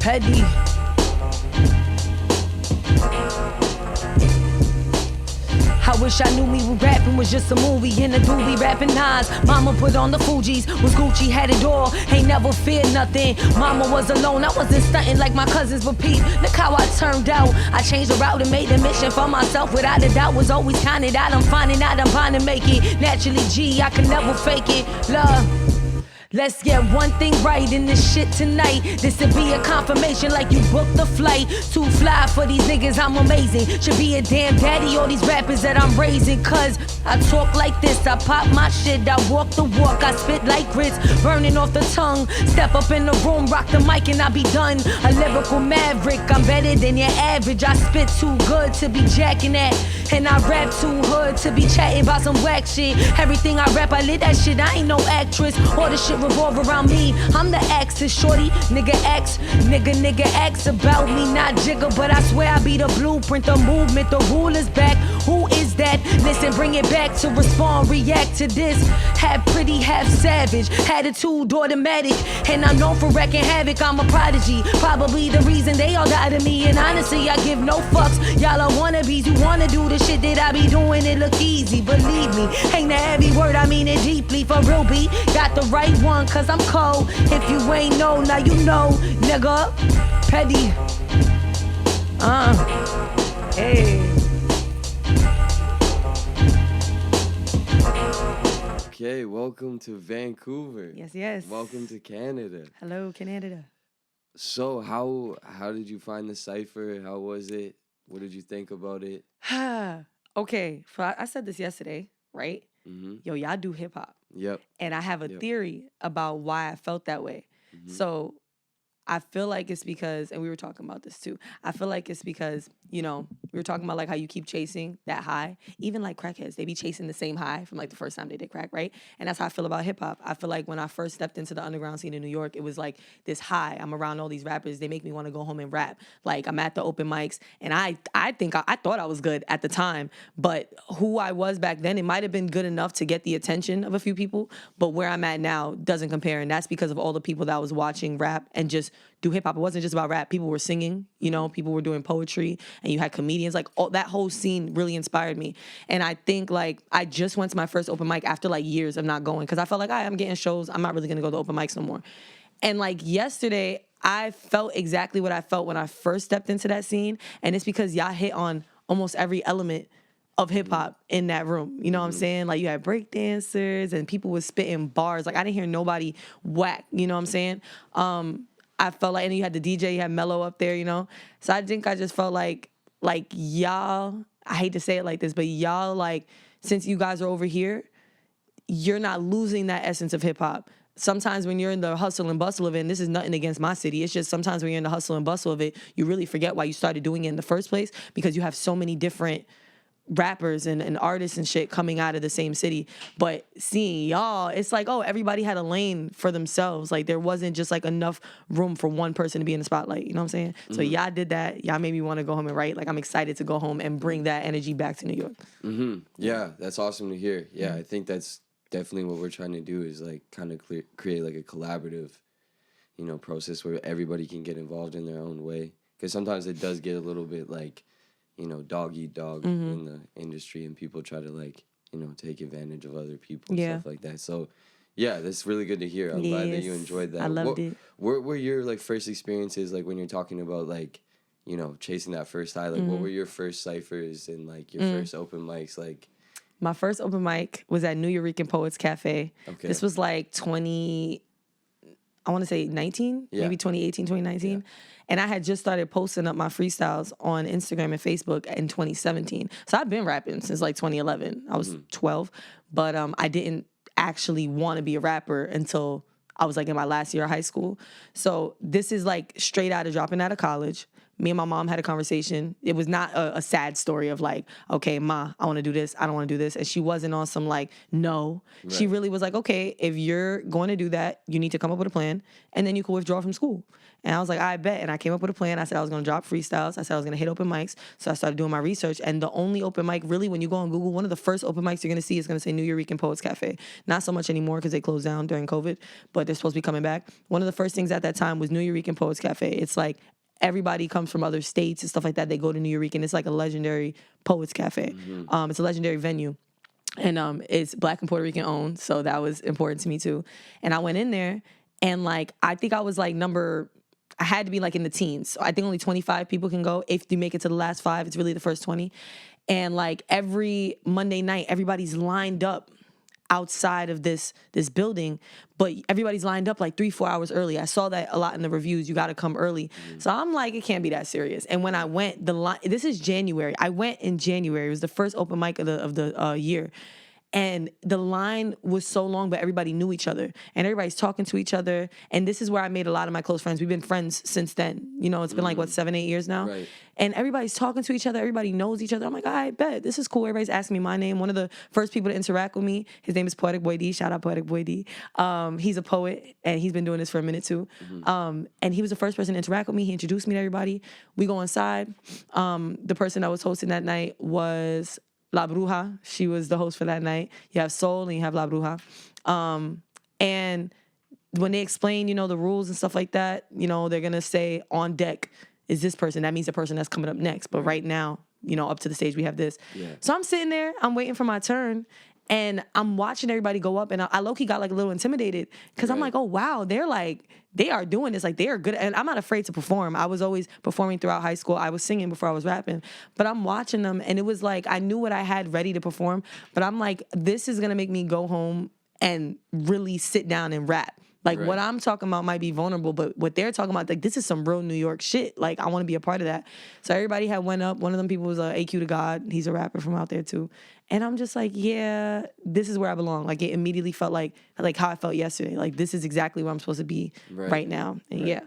Pettyy. I wish I knew me when rapping was just a movie in a doobie rapping nines. Mama put on the Fugees, was Gucci, had it all. Ain't never feared nothing. Mama was alone, I wasn't stunting like my cousins were peep. Look how I turned out. I changed the route and made a mission for myself. Without a doubt, was always counted out. I'm finding out I'm bound to make it. Naturally, G, I can never fake it. Love. Let's get one thing right in this shit tonight. This'll be a confirmation like you booked the flight. Too fly for these niggas, I'm amazing. Should be a damn daddy, all these rappers that I'm raising. Cause I talk like this, I pop my shit, I walk the walk, I spit like grits, burning off the tongue. Step up in the room, rock the mic and I be done. A lyrical maverick, I'm better than your average. I spit too good to be jacking that, and I rap too hood to be chatting about some whack shit. Everything I rap, I live that shit, I ain't no actress. All the shit revolve around me, I'm the axis, shorty. Nigga X about me, not jigger, but I swear I be the blueprint, the movement, the rule is back. Who is that? Listen, bring it back to respond, react to this. Half pretty, half savage, attitude automatic, and I'm known for wrecking havoc. I'm a prodigy, probably the reason they all died of me. And honestly, I give no fucks. Y'all are wannabes, you wanna do the shit that I be doing. It look easy, believe me. Ain't a heavy word, I mean it deeply. For real, B, got the right one, cause I'm cold. If you ain't know, now you know, nigga. Pettyy. Hey. Okay, welcome to Vancouver. Yes. Welcome to Canada. Hello, Canada. So how did you find the cipher? How was it? What did you think about it? Okay, so I said this yesterday, right? Mm-hmm. Yo, y'all do hip hop. Yep. And I have a theory about why I felt that way. Mm-hmm. So I feel like it's because, and we were talking about this too, I feel like it's because, you know, we were talking about like how you keep chasing that high. Even like crackheads, they be chasing the same high from like the first time they did crack, right? And that's how I feel about hip hop. I feel like when I first stepped into the underground scene in New York, it was like this high. I'm around all these rappers. They make me want to go home and rap. Like I'm at the open mics, and I think I thought I was good at the time, but who I was back then, it might have been good enough to get the attention of a few people, but where I'm at now doesn't compare. And that's because of all the people that was watching rap and just do hip hop. It wasn't just about rap. People were singing, you know, people were doing poetry, and you had comedians. Like all that whole scene really inspired me. And I think like I just went to my first open mic after like years of not going, because I felt like I'm getting shows. I'm not really gonna go to open mics no more. And like yesterday, I felt exactly what I felt when I first stepped into that scene. And it's because y'all hit on almost every element of hip hop in that room. You know what I'm saying? Like you had break dancers and people was spitting bars. Like I didn't hear nobody whack, you know what I'm saying? I felt like, and you had the DJ, you had Mello up there, you know? So I think I just felt like y'all, I hate to say it like this, but y'all, like, since you guys are over here, you're not losing that essence of hip hop. Sometimes when you're in the hustle and bustle of it, and this is nothing against my city, it's just sometimes when you're in the hustle and bustle of it, you really forget why you started doing it in the first place, because you have so many different rappers and artists and shit coming out of the same city. But seeing y'all, it's like, oh, everybody had a lane for themselves. Like there wasn't just like enough room for one person to be in the spotlight. You know what I'm saying? Mm-hmm. So y'all did that. Y'all made me want to go home and write. Like I'm excited to go home and bring that energy back to New York. Mm-hmm. Yeah, that's awesome to hear. Yeah, I think that's definitely what we're trying to do, is like kind of create like a collaborative, you know, process where everybody can get involved in their own way. Because sometimes it does get a little bit like, you know, dog eat dog in the industry, and people try to like, you know, take advantage of other people and stuff like that. So yeah, that's really good to hear. I'm glad that you enjoyed that. I loved it. What were your like first experiences, like when you're talking about like, you know, chasing that first high? Like what were your first ciphers and like your first open mics? Like my first open mic was at New Eurekan Poets Cafe. Okay. This was like 19, maybe 2018, 2019. Yeah. And I had just started posting up my freestyles on Instagram and Facebook in 2017. So I've been rapping since like 2011. I was 12, but I didn't actually want to be a rapper until I was like in my last year of high school. So this is like straight out of dropping out of college, me and my mom had a conversation. It was not a sad story of like, okay, ma, I want to do this. I don't want to do this. And she wasn't on some like, no. Right. She really was like, okay, if you're going to do that, you need to come up with a plan and then you can withdraw from school. And I was like, I bet. And I came up with a plan. I said I was going to drop freestyles. I said I was going to hit open mics. So I started doing my research. And the only open mic, really, when you go on Google, one of the first open mics you're going to see is going to say New Eurekan Poets Cafe. Not so much anymore because they closed down during COVID, but they're supposed to be coming back. One of the first things at that time was New Eurekan Poets Cafe. It's like everybody comes from other states and stuff like that. They go to New Eurekan. It's like a legendary Poets Cafe. It's a legendary venue. And it's Black and Puerto Rican owned. So that was important to me too. And I went in there and like, I think I was like I had to be like in the teens. So I think only 25 people can go. If you make it to the last 5, it's really the first 20. And like every Monday night, everybody's lined up outside of this building, but everybody's lined up like 3-4 hours early. I saw that a lot in the reviews. You got to come early. So I'm like, it can't be that serious. And when I went, this is January. I went in January. It was the first open mic of the year. And the line was so long, but everybody knew each other. And everybody's talking to each other. And this is where I made a lot of my close friends. We've been friends since then. You know, it's been like, 7-8 years now? Right. And everybody's talking to each other. Everybody knows each other. I'm like, I bet. This is cool. Everybody's asking me my name. One of the first people to interact with me, his name is Poetic Boy D. Shout out Poetic Boy D. He's a poet, and he's been doing this for a minute, too. And he was the first person to interact with me. He introduced me to everybody. We go inside. The person that was hosting that night was La Bruja. She was the host for that night. You have Soul and you have La Bruja. And when they explain, you know, the rules and stuff like that, you know, they're going to say on deck is this person. That means the person that's coming up next. But right now, you know, up to the stage, we have this. Yeah. So I'm sitting there. I'm waiting for my turn. And I'm watching everybody go up. And I low-key got like a little intimidated. Because I'm like, oh, wow. They are doing this. Like, they are good. And I'm not afraid to perform. I was always performing throughout high school. I was singing before I was rapping. But I'm watching them. And it was like, I knew what I had ready to perform. But I'm like, this is going to make me go home and really sit down and rap. Like, what I'm talking about might be vulnerable, but what they're talking about, like, this is some real New York shit. Like, I want to be a part of that. So everybody had went up. One of them people was AQ to God. He's a rapper from out there, too. And I'm just like, yeah, this is where I belong. Like, it immediately felt like how I felt yesterday. Like, this is exactly where I'm supposed to be right now. And yeah,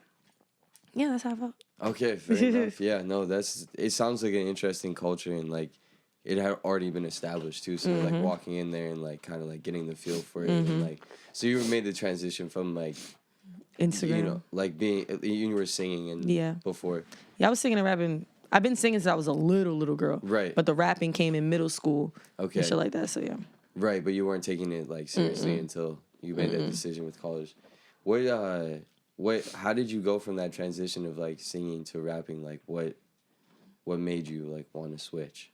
that's how I felt. Okay, fair enough. Yeah, no, it sounds like an interesting culture, and, like, it had already been established too, so like walking in there and like kind of like getting the feel for it, and like so you made the transition from like Instagram, you know, like you were singing and before. Yeah, I was singing and rapping. I've been singing since I was a little girl. Right. But the rapping came in middle school. Okay. And shit like that. So yeah. Right, but you weren't taking it like seriously until you made that decision with college. How did you go from that transition of like singing to rapping? Like what made you like want to switch?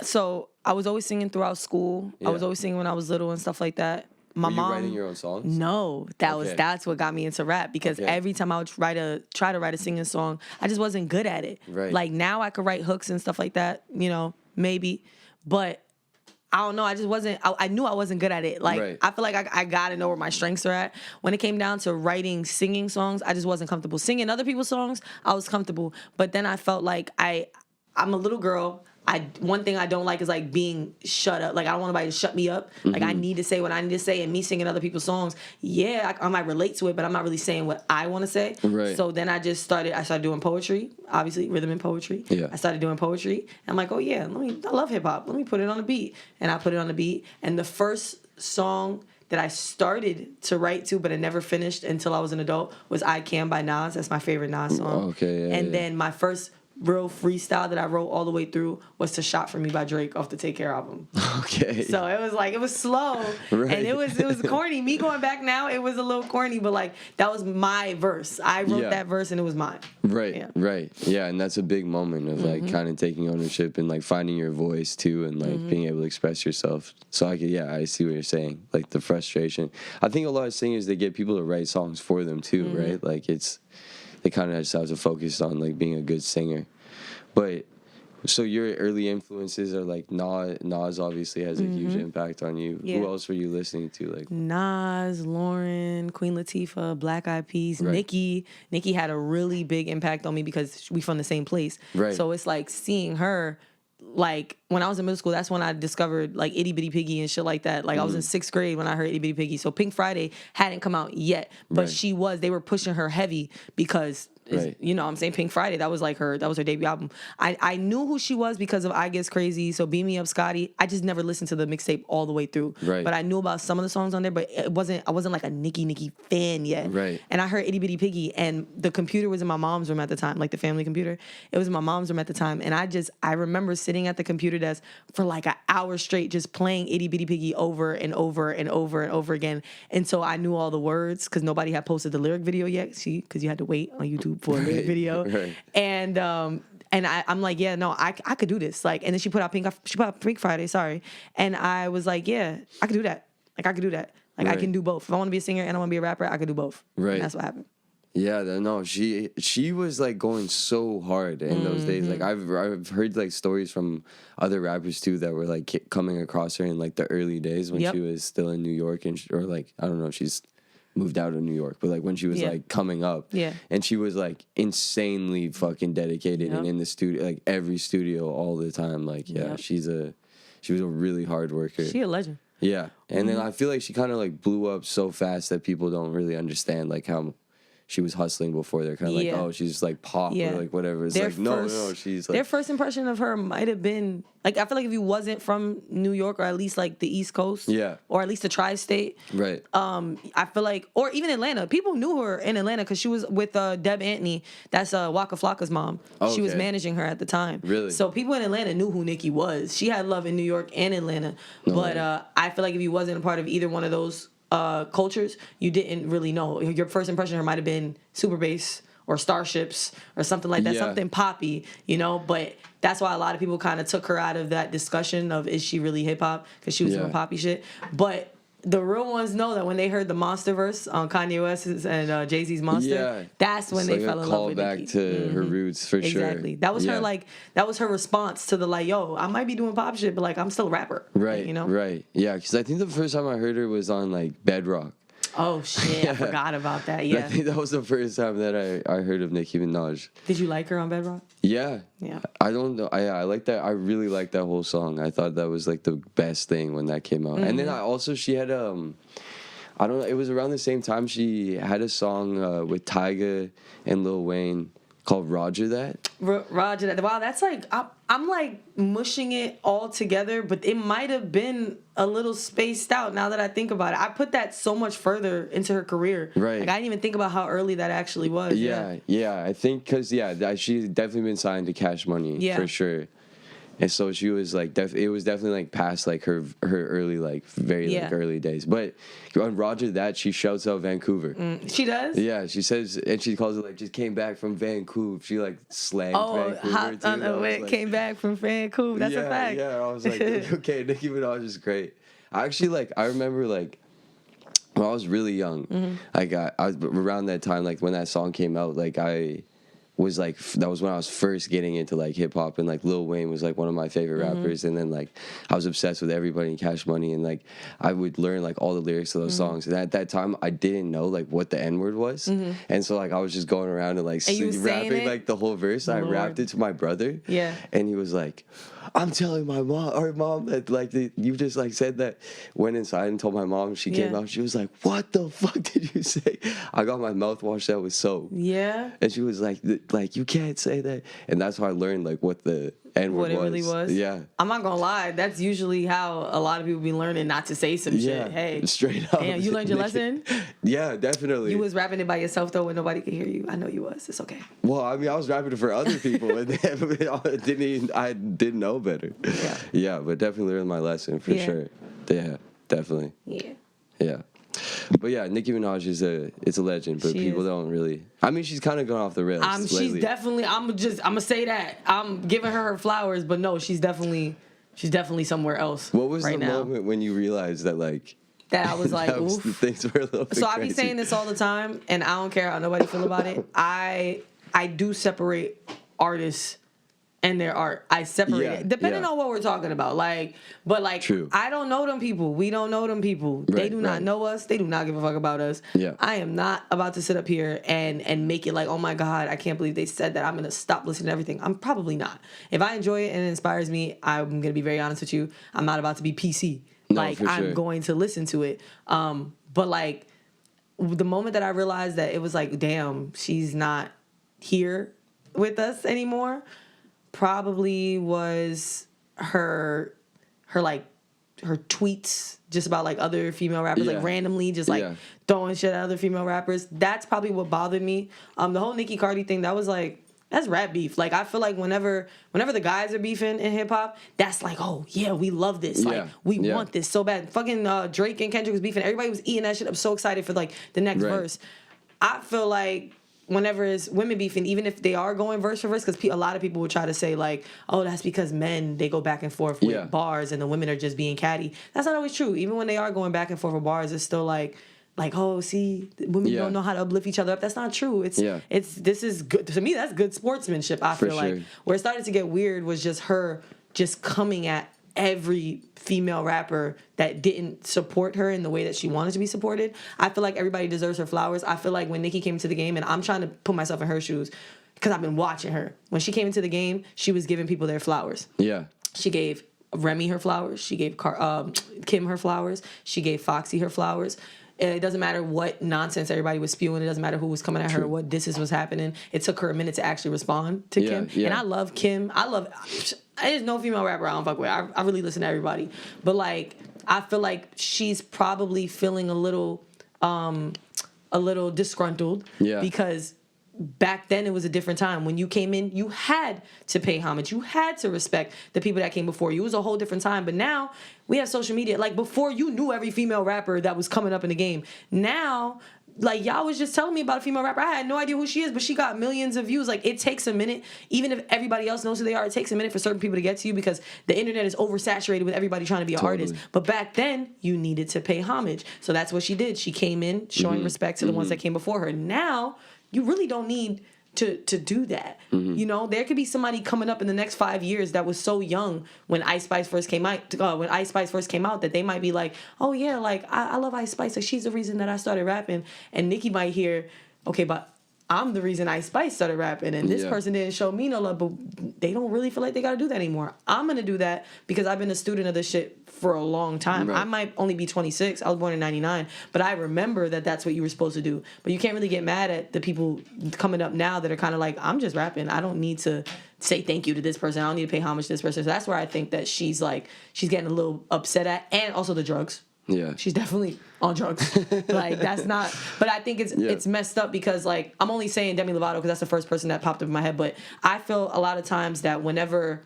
So I was always singing throughout school. Yeah. I was always singing when I was little and stuff like that. Were you writing your own songs? No, that's what got me into rap, because every time I would try to write a singing song, I just wasn't good at it. Right. Like now I could write hooks and stuff like that, you know, maybe, but I don't know. I just wasn't. I knew I wasn't good at it. Like I feel like I gotta know where my strengths are at. When it came down to writing singing songs, I just wasn't comfortable. Singing other people's songs, I was comfortable, but then I felt like I'm a little girl. One thing I don't like is like being shut up. Like I don't want nobody to shut me up. Like I need to say what I need to say, and me singing other people's songs. Yeah, I might relate to it, but I'm not really saying what I want to say. Right. So then I started doing poetry, obviously rhythm and poetry. Yeah. I started doing poetry. And I'm like, oh yeah, I love hip hop. Let me put it on a beat. And I put it on the beat. And the first song that I started to write to, but I never finished until I was an adult, was I Can by Nas. That's my favorite Nas song. Okay. Yeah, and then my first real freestyle that I wrote all the way through was To Shot For Me by Drake off the Take Care album. Okay. So it was slow. Right. And it was corny. Me going back now, it was a little corny, but like that was my verse. I wrote that verse and it was mine. Right. Yeah. Right. Yeah, and that's a big moment of like kind of taking ownership and like finding your voice too, and like being able to express yourself. So I see what you're saying. Like the frustration. I think a lot of singers, they get people to write songs for them too, right? Like they kind of just have to focus on like being a good singer. But so your early influences are like Nas obviously has a huge impact on you. Yeah. Who else were you listening to? Like Nas, Lauren, Queen Latifah, Black Eyed Peas, Nicki. Nicki had a really big impact on me because we from the same place. Right. So it's like seeing her. Like when I was in middle school, that's when I discovered like Itty Bitty Piggy and shit like that. Like I was in 6th grade when I heard Itty Bitty Piggy. So Pink Friday hadn't come out yet, but they were pushing her heavy because Right. You know what I'm saying? Pink Friday, that was her debut album. I knew who she was because of I Guess Crazy, so Beam Me Up Scotty. I just never listened to the mixtape all the way through. Right. But I knew about some of the songs on there, but I wasn't like a Nicki fan yet. Right. And I heard Itty Bitty Piggy, and the computer was in my mom's room at the time, like the family computer. It was in my mom's room at the time, and I remember sitting at the computer desk for like an hour straight just playing Itty Bitty Piggy over and over and over and over again until I knew all the words, because nobody had posted the lyric video yet. See, because you had to wait on YouTube for a lyric video. Right. And I'm like, yeah, no, I could do this. Like, and then she put out Pink Friday, sorry. And I was like, yeah, I could do that. Like, I could do that. Like, I can do both. If I want to be a singer and I want to be a rapper, I could do both. Right. And that's what happened. Yeah, no, she was like going so hard in those days. Like I've heard like stories from other rappers too that were like coming across her in like the early days when she was still in New York, and or like I don't know if she's moved out of New York, but like when she was like coming up, and she was like insanely fucking dedicated and in the studio, like every studio all the time. Like she was a really hard worker. She a legend. Yeah, and then I feel like she kind of like blew up so fast that people don't really understand like how she was hustling before. They're kind of like, oh, she's like pop or like whatever. It's like, no, she's like... Their first impression of her might have been... Like, I feel like if you wasn't from New York, or at least like the East Coast, or at least the tri-state, right? I feel like, or even Atlanta, people knew her in Atlanta because she was with Deb Antony. That's Waka Flocka's mom. Okay. She was managing her at the time. Really? So people in Atlanta knew who Nicki was. She had love in New York and Atlanta. But I feel like if you wasn't a part of either one of those cultures, you didn't really know. Your first impression of her might have been Super Bass or Starships or something like that, something poppy, you know. But that's why a lot of people kind of took her out of that discussion of is she really hip hop, because she was doing poppy shit. But the real ones know that when they heard the Monster verse on Kanye West's and Jay-Z's Monster, that's when they fell in love with Nicki. Call back to her roots for sure. Exactly. That was her that was her response to the like, yo, I might be doing pop shit, but like I'm still a rapper. Right. You know? Right. Yeah, because I think the first time I heard her was on like Bedrock. Oh shit, I forgot about that. Yeah. I think that was the first time that I heard of Nicki Minaj. Did you like her on Bedrock? Yeah. Yeah. I don't know. I like that. I really like that whole song. I thought that was like the best thing when that came out. And then she had I don't know, it was around the same time she had a song with Tyga and Lil Wayne called Roger That. Roger That. Wow, that's like, I'm like mushing it all together, but it might have been a little spaced out now that I think about it. I put that so much further into her career. Right. Like, I didn't even think about how early that actually was. Yeah. I think because, she's definitely been signed to Cash Money for sure. And so she was like, it was definitely like past like her early, like very like early days. But on Roger That, she shouts out Vancouver. She does? Yeah, she says, and she calls it like just came back from Vancouver. She like slanged Vancouver too. Like, came back from Vancouver. That's a fact. Yeah, I was like, okay, Nicki Minaj is great. I remember like when I was really young, like I was around that time, like when that song came out, like I was like, that was when I was first getting into like hip hop, and like Lil Wayne was like one of my favorite rappers, and then like I was obsessed with everybody in Cash Money, and like I would learn like all the lyrics to those songs, and at that time I didn't know like what the N-word was, and so like I was just going around and like rapping like the whole verse. I rapped it to my brother, and he was like, I'm telling my mom that like you just like said that. Went inside and told my mom. She came out. She was like, "What the fuck did you say?" I got my mouth washed out with soap. Yeah. And she was like, you can't say that. And that's how I learned like what the N-word was. What it really was. Yeah. I'm not gonna lie. That's usually how a lot of people be learning not to say some shit. Hey, straight up. Damn, you learned your lesson. Yeah, definitely. You was rapping it by yourself though, when nobody could hear you. I know you was. It's okay. Well, I mean, I was rapping it for other people, and I didn't know better. Yeah. Yeah, but definitely learned my lesson for sure. Yeah, definitely. Yeah. Yeah. But yeah, Nicki Minaj is a legend, but people don't really. I mean, she's kind of gone off the rails. She's definitely. I'm gonna say that. I'm giving her flowers, but no, she's definitely somewhere else. What was the moment when you realized that like? That I was like, oof. Things were a little bit So crazy. I be saying this all the time, and I don't care how nobody feel about it. I do separate artists and their art. I separate it depending on what we're talking about. True. I don't know them people. We don't know them people. They do not know us. They do not give a fuck about us. Yeah. I am not about to sit up here and make it like, oh my God, I can't believe they said that. I'm gonna stop listening to everything. I'm probably not. If I enjoy it and it inspires me, I'm gonna be very honest with you. I'm not about to be PC. No, I'm going to listen to it. But like the moment that I realized that it was like, damn, he's not here with us anymore probably was her tweets just about like other female rappers, like randomly just like throwing shit at other female rappers. That's probably what bothered me. The whole Nicki Cardi thing, that was like, that's rap beef. Like, I feel like whenever the guys are beefing in hip hop, that's like, oh yeah, we love this. Like, we want this so bad. Fucking Drake and Kendrick was beefing. Everybody was eating that shit up, so excited for like the next verse. I feel like whenever it's women beefing, even if they are going verse for verse, because a lot of people would try to say like, oh, that's because men, they go back and forth with bars and the women are just being catty. That's not always true. Even when they are going back and forth with bars, it's still like, oh, see, women don't know how to uplift each other up. That's not true. This is good. To me, that's good sportsmanship, I feel like. Where it started to get weird was just her just coming at every female rapper that didn't support her in the way that she wanted to be supported. I feel like everybody deserves her flowers. I feel like when Nicki came to the game, and I'm trying to put myself in her shoes because I've been watching her. When she came into the game, she was giving people their flowers. Yeah. She gave Remy her flowers. She gave Kim her flowers. She gave Foxy her flowers. It doesn't matter what nonsense everybody was spewing. It doesn't matter who was coming at her, what disses was happening. It took her a minute to actually respond to Kim. And I love Kim. There's no female rapper I don't fuck with. I really listen to everybody. But, like, I feel like she's probably feeling a little disgruntled because back then it was a different time. When you came in, you had to pay homage. You had to respect the people that came before you. It was a whole different time. But now we have social media. Like, before, you knew every female rapper that was coming up in the game. Now, like, y'all was just telling me about a female rapper. I had no idea who she is, but she got millions of views. Like, it takes a minute. Even if everybody else knows who they are, it takes a minute for certain people to get to you because the internet is oversaturated with everybody trying to be an artist. But back then, you needed to pay homage. So that's what she did. She came in showing respect to the ones that came before her. Now, you really don't need to do that. You know, there could be somebody coming up in the next 5 years that was so young when Ice Spice first came out. That they might be like, oh yeah, like I love Ice Spice. Like, she's the reason that I started rapping. And Nicki might hear, okay, but I'm the reason Ice Spice started rapping, and this person didn't show me no love, but they don't really feel like they gotta do that anymore. I'm gonna do that because I've been a student of this shit for a long time. I might only be 26. I was born in 99, but I remember that that's what you were supposed to do. But you can't really get mad at the people coming up now that are kind of like, I'm just rapping. I don't need to say thank you to this person. I don't need to pay homage to this person. So that's where I think that she's getting a little upset at, and also the drugs. Yeah, she's definitely on drugs. Like, that's not. But I think it's messed up because, like, I'm only saying Demi Lovato because that's the first person that popped up in my head. But I feel a lot of times that whenever,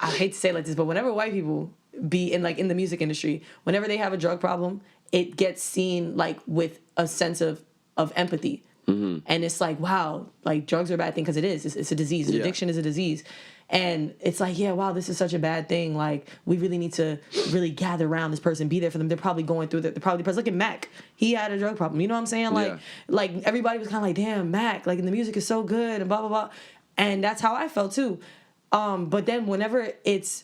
I hate to say it like this, but whenever white people be in the music industry, whenever they have a drug problem, it gets seen like with a sense of empathy. And it's like, wow, like, drugs are a bad thing because it is. It's a disease. Addiction is a disease. And it's like, yeah, wow, this is such a bad thing. Like, we really need to really gather around this person, be there for them. They're probably going through that. They're probably depressed. Look at Mac. He had a drug problem. You know what I'm saying? Like everybody was kind of like, damn, Mac. Like, and the music is so good and blah, blah, blah. And that's how I felt, too. But then whenever it's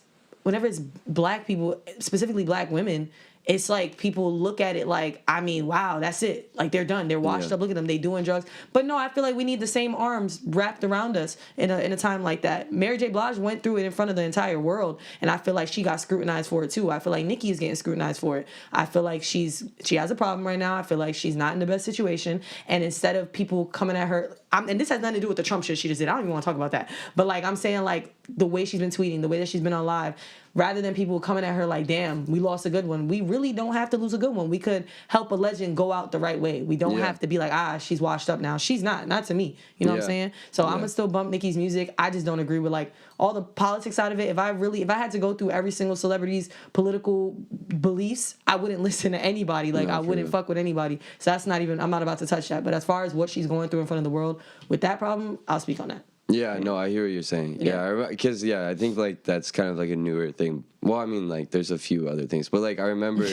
black people, specifically black women, it's like people look at it like, I mean, wow, that's it. Like, they're done. They're washed up. Look at them. They doing drugs. But no, I feel like we need the same arms wrapped around us in a time like that. Mary J. Blige went through it in front of the entire world, and I feel like she got scrutinized for it too. I feel like Nicki is getting scrutinized for it. I feel like she has a problem right now. I feel like she's not in the best situation. And instead of people coming at her, and this has nothing to do with the Trump shit she just did. I don't even want to talk about that. But, like, I'm saying, like, the way she's been tweeting, the way that she's been on live, rather than people coming at her like, damn, we lost a good one. We really don't have to lose a good one. We could help a legend go out the right way. We don't have to be like, she's washed up now. She's not to me. You know what I'm saying? So I'm going to still bump Nicki's music. I just don't agree with, like, all the politics side of it. If I had to go through every single celebrity's political beliefs, I wouldn't listen to anybody. Like, I wouldn't fuck with anybody. So that's not even, I'm not about to touch that. But as far as what she's going through in front of the world with that problem, I'll speak on that. Yeah, no, I hear what you're saying. Yeah, because, I think, like, that's kind of, like, a newer thing. Well, I mean, like, there's a few other things. But, like, I remember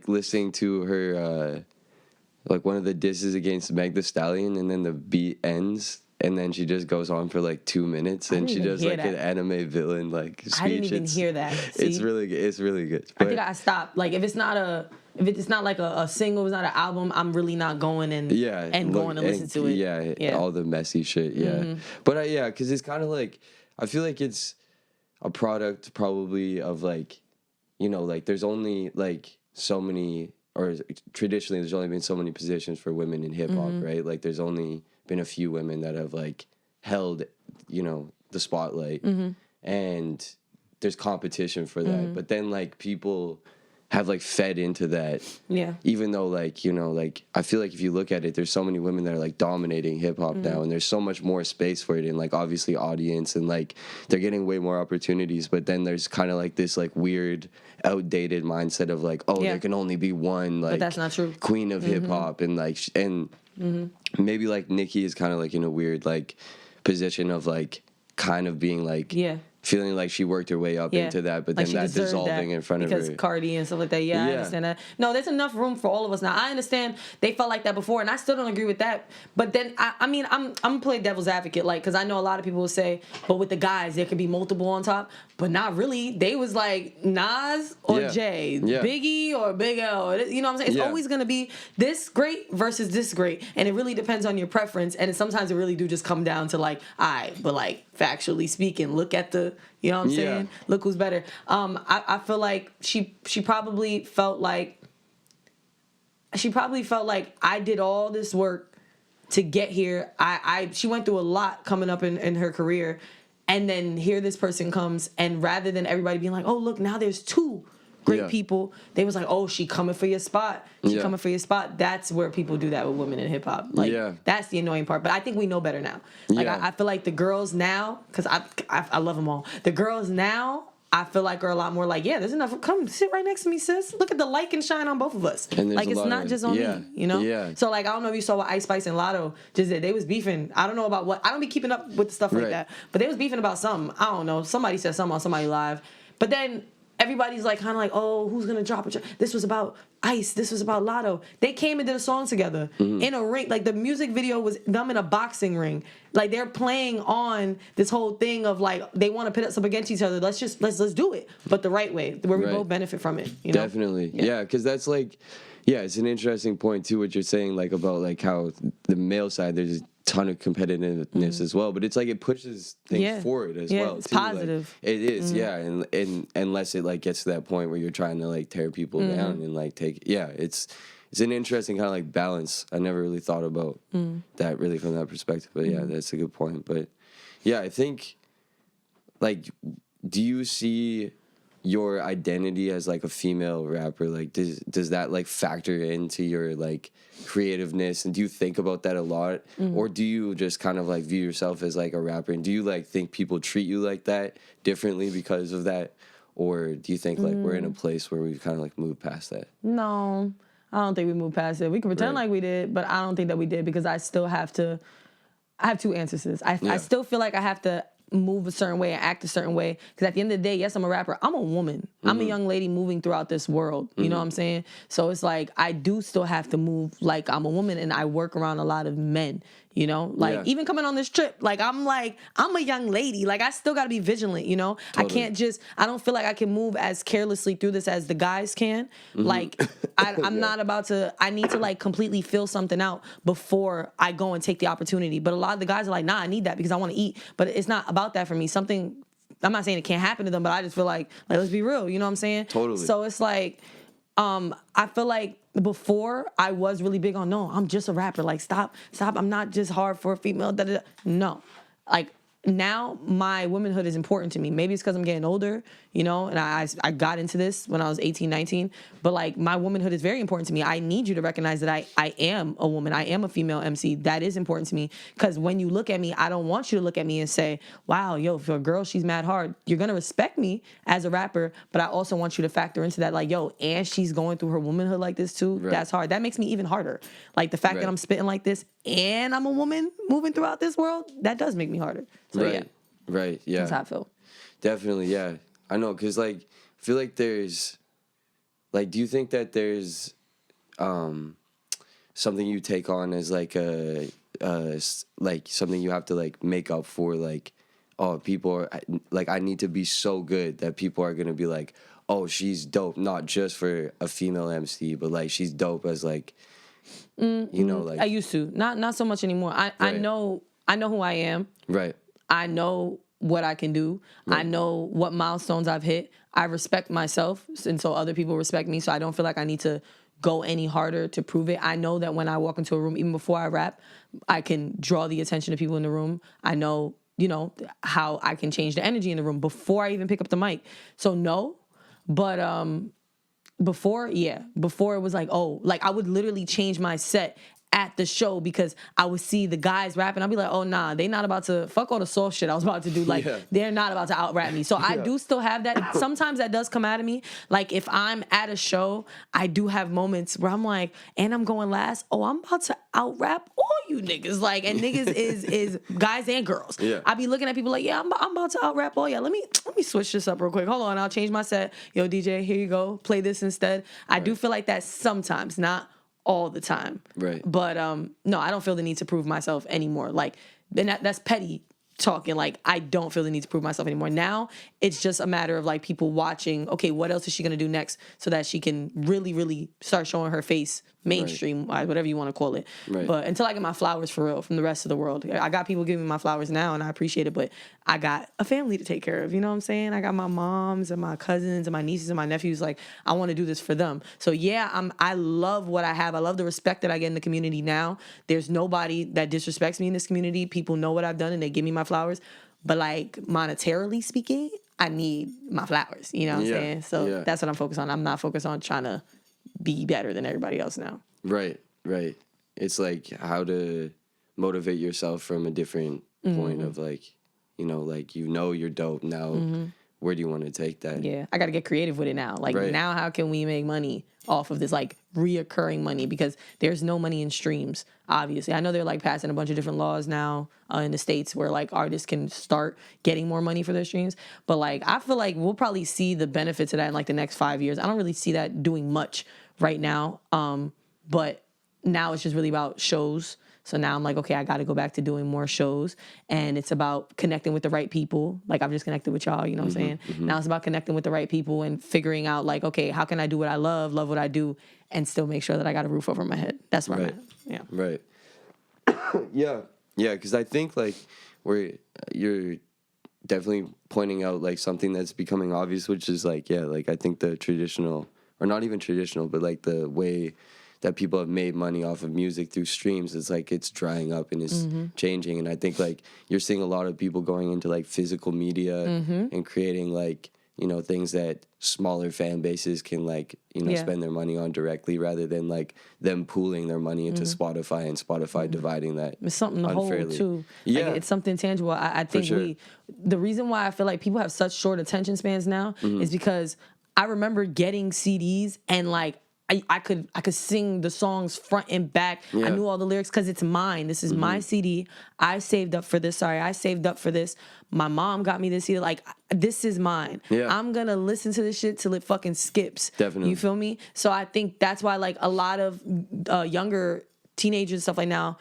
listening to her, like, one of the disses against Meg Thee Stallion, and then the beat ends, and then she just goes on for, like, 2 minutes, and she does, like, an anime villain, like, speech. I didn't even hear that. See? It's really good. It's really good. But I think I stopped. Like, if it's not like a single, it's not an album, I'm really not going and going to listen to it. Yeah, all the messy shit, But, because it's kind of like, I feel like it's a product probably of, like, you know, like, there's only, like, so many or traditionally there's only been so many positions for women in hip hop, right? Like there's only been a few women that have like held, you know, the spotlight, and there's competition for that. But then like people have like fed into that. Yeah. Even though like, you know, like I feel like if you look at it, there's so many women that are like dominating hip hop now, and there's so much more space for it, and like obviously audience, and like they're getting way more opportunities. But then there's kind of like this like weird outdated mindset of like, oh, there can only be one like but that's not true. queen of hip hop, and like maybe like Nicki is kind of like in a weird like position of like kind of being like feeling like she worked her way up into that, but like then that dissolving in front of her. Because Cardi and stuff like that. Yeah, I understand that. No, there's enough room for all of us now. I understand they felt like that before, and I still don't agree with that. But then, I mean, I'm gonna play devil's advocate, like, because I know a lot of people will say, but with the guys, there could be multiple on top. But not really. They was like Nas or Jay, Biggie or Big L. You know what I'm saying? It's always gonna be this great versus this great, and it really depends on your preference. And sometimes it really do just come down to like, but like factually speaking, look at the, you know what I'm saying? Look who's better. I feel like she probably felt like I did all this work to get here. She went through a lot coming up in her career, and then here this person comes, and rather than everybody being like, oh look, now there's two great people, they was like, oh, she coming for your spot. She coming for your spot. That's where people do that with women in hip hop. Like that's the annoying part. But I think we know better now. Like I feel like the girls now, because I love them all. The girls now, I feel like are a lot more like, yeah, there's enough. Come sit right next to me, sis. Look at the light and shine on both of us. Like it's not just on me, you know? Yeah. So like I don't know if you saw what Ice Spice and Lotto just did. They was beefing. I don't know about what. I don't be keeping up with the stuff like that. But they was beefing about something. I don't know. Somebody said something on somebody live. But then everybody's like kind of like, oh, who's gonna drop it? This was about Ice. This was about Lotto. They came and did a song together in a ring. Like the music video was them in a boxing ring. Like they're playing on this whole thing of like they want to pit us up against each other. Let's do it, but the right way where we both benefit from it. You know? Definitely, yeah, because that's like, it's an interesting point too. What you're saying, like about like how the male side there's a ton of competitiveness as well, but it's like it pushes things forward as well. It's too. positive. Like, it is, and unless it like gets to that point where you're trying to like tear people down and like take, it's an interesting kind of like balance. I never really thought about that really from that perspective, but that's a good point. But I think like, do you see your identity as like a female rapper, like does that like factor into your like creativeness, and do you think about that a lot, or do you just kind of like view yourself as like a rapper, and do you like think people treat you like that differently because of that, or do you think like we're in a place where we've kind of like moved past that? No, I don't think we moved past it. We can pretend like we did, but I don't think that we did, because I have two answers. I still feel like I have to move a certain way and act a certain way, because at the end of the day, yes, I'm a rapper, I'm a woman, I'm a young lady moving throughout this world, you know what I'm saying? So it's like I do still have to move like I'm a woman, and I work around a lot of men, you know, like even coming on this trip, like I'm a young lady, like I still got to be vigilant, you know. Totally. I don't feel like I can move as carelessly through this as the guys can. Like I'm not about to, I need to like completely feel something out before I go and take the opportunity. But a lot of the guys are like, nah, I need that because I want to eat, but it's not about that for me. I'm not saying it can't happen to them, but I just feel like let's be real, you know what I'm saying? Totally. So it's like, I feel like before I was really big on, no, I'm just a rapper. Like, stop. I'm not just hard for a female. No. Like, now my womanhood is important to me. Maybe it's because I'm getting older, you know, and I got into this when I was 18, 19. But, like, my womanhood is very important to me. I need you to recognize that I am a woman. I am a female MC. That is important to me. Because when you look at me, I don't want you to look at me and say, wow, yo, for a girl, she's mad hard. You're going to respect me as a rapper, but I also want you to factor into that, like, yo, and she's going through her womanhood like this too. Right. That's hard. That makes me even harder. Like, the fact that I'm spitting like this and I'm a woman moving throughout this world, that does make me harder. So, Right, yeah. That's how I feel. Definitely, yeah. I know, because, like, I feel like there's, like, do you think that there's something you take on as, like, like, something you have to, like, make up for, like, oh, people are, like, I need to be so good that people are going to be like, oh, she's dope, not just for a female MC, but, like, she's dope as, like, you know, like. I used to. Not so much anymore. I know who I am. Right. I know what I can do. I know what milestones I've hit. I respect myself, and so other people respect me. So I don't feel like I need to go any harder to prove it. I know that when I walk into a room, even before I rap, I can draw the attention of people in the room. I know, how I can change the energy in the room before I even pick up the mic. So no, but before it was like, I would literally change my set at the show because I would see the guys rapping. I'd be like, oh, nah, they not about to fuck all the soft shit I was about to do. Like, they're not about to out rap me. So I do still have that. Sometimes that does come out of me. Like, if I'm at a show, I do have moments where I'm like, and I'm going last. Oh, I'm about to out rap all you niggas. Like, and niggas is guys and girls. Yeah. I be looking at people like, yeah, I'm about to out rap all y'all. Let me switch this up real quick. Hold on, I'll change my set. Yo, DJ, here you go. Play this instead. I do feel like that sometimes, not all the time. Right. But no, I don't feel the need to prove myself anymore. Like, then that's petty talking. Like, I don't feel the need to prove myself anymore. Now it's just a matter of like people watching, okay, what else is she gonna do next so that she can really, really start showing her face mainstream wise, whatever you want to call it. Right. But until I get my flowers for real from the rest of the world. I got people giving me my flowers now and I appreciate it, but I got a family to take care of, you know what I'm saying? I got my moms and my cousins and my nieces and my nephews. Like, I want to do this for them. So yeah, I love what I have. I love the respect that I get in the community now. There's nobody that disrespects me in this community. People know what I've done and they give me my flowers. But like, monetarily speaking, I need my flowers, you know what I'm saying? So that's what I'm focused on. I'm not focused on trying to be better than everybody else now. Right. It's like how to motivate yourself from a different point of like, you're dope. Now, where do you want to take that? Yeah, I got to get creative with it now. Like, now how can we make money off of this, like, reoccurring money? Because there's no money in streams, obviously. I know they're, like, passing a bunch of different laws now in the States where, like, artists can start getting more money for their streams. But, like, I feel like we'll probably see the benefits of that in, like, the next 5 years. I don't really see that doing much right now. But now it's just really about shows. So now I'm like, okay, I got to go back to doing more shows. And it's about connecting with the right people. Like, I've just connected with y'all, you know what I'm saying? Now it's about connecting with the right people and figuring out, like, okay, how can I do what I love what I do, and still make sure that I got a roof over my head? That's where I'm at. Yeah. Right. Yeah, because I think, like, you're definitely pointing out, like, something that's becoming obvious, which is, like, I think the traditional, or not even traditional, but, like, the way that people have made money off of music through streams, it's like it's drying up and it's changing. And I think like you're seeing a lot of people going into like physical media and creating like, things that smaller fan bases can like, spend their money on directly rather than like them pooling their money into Spotify and Spotify dividing that. It's something to unfairly. hold too. Yeah. Like, it's something tangible. I think the reason why I feel like people have such short attention spans now is because I remember getting CDs and like, I could sing the songs front and back. I knew all the lyrics because it's mine. This is my CD. I saved up for this. I saved up for this. My mom got me this CD. Like, this is mine. Yeah. I'm going to listen to this shit till it fucking skips. Definitely. You feel me? So I think that's why, like, a lot of younger teenagers and stuff like now,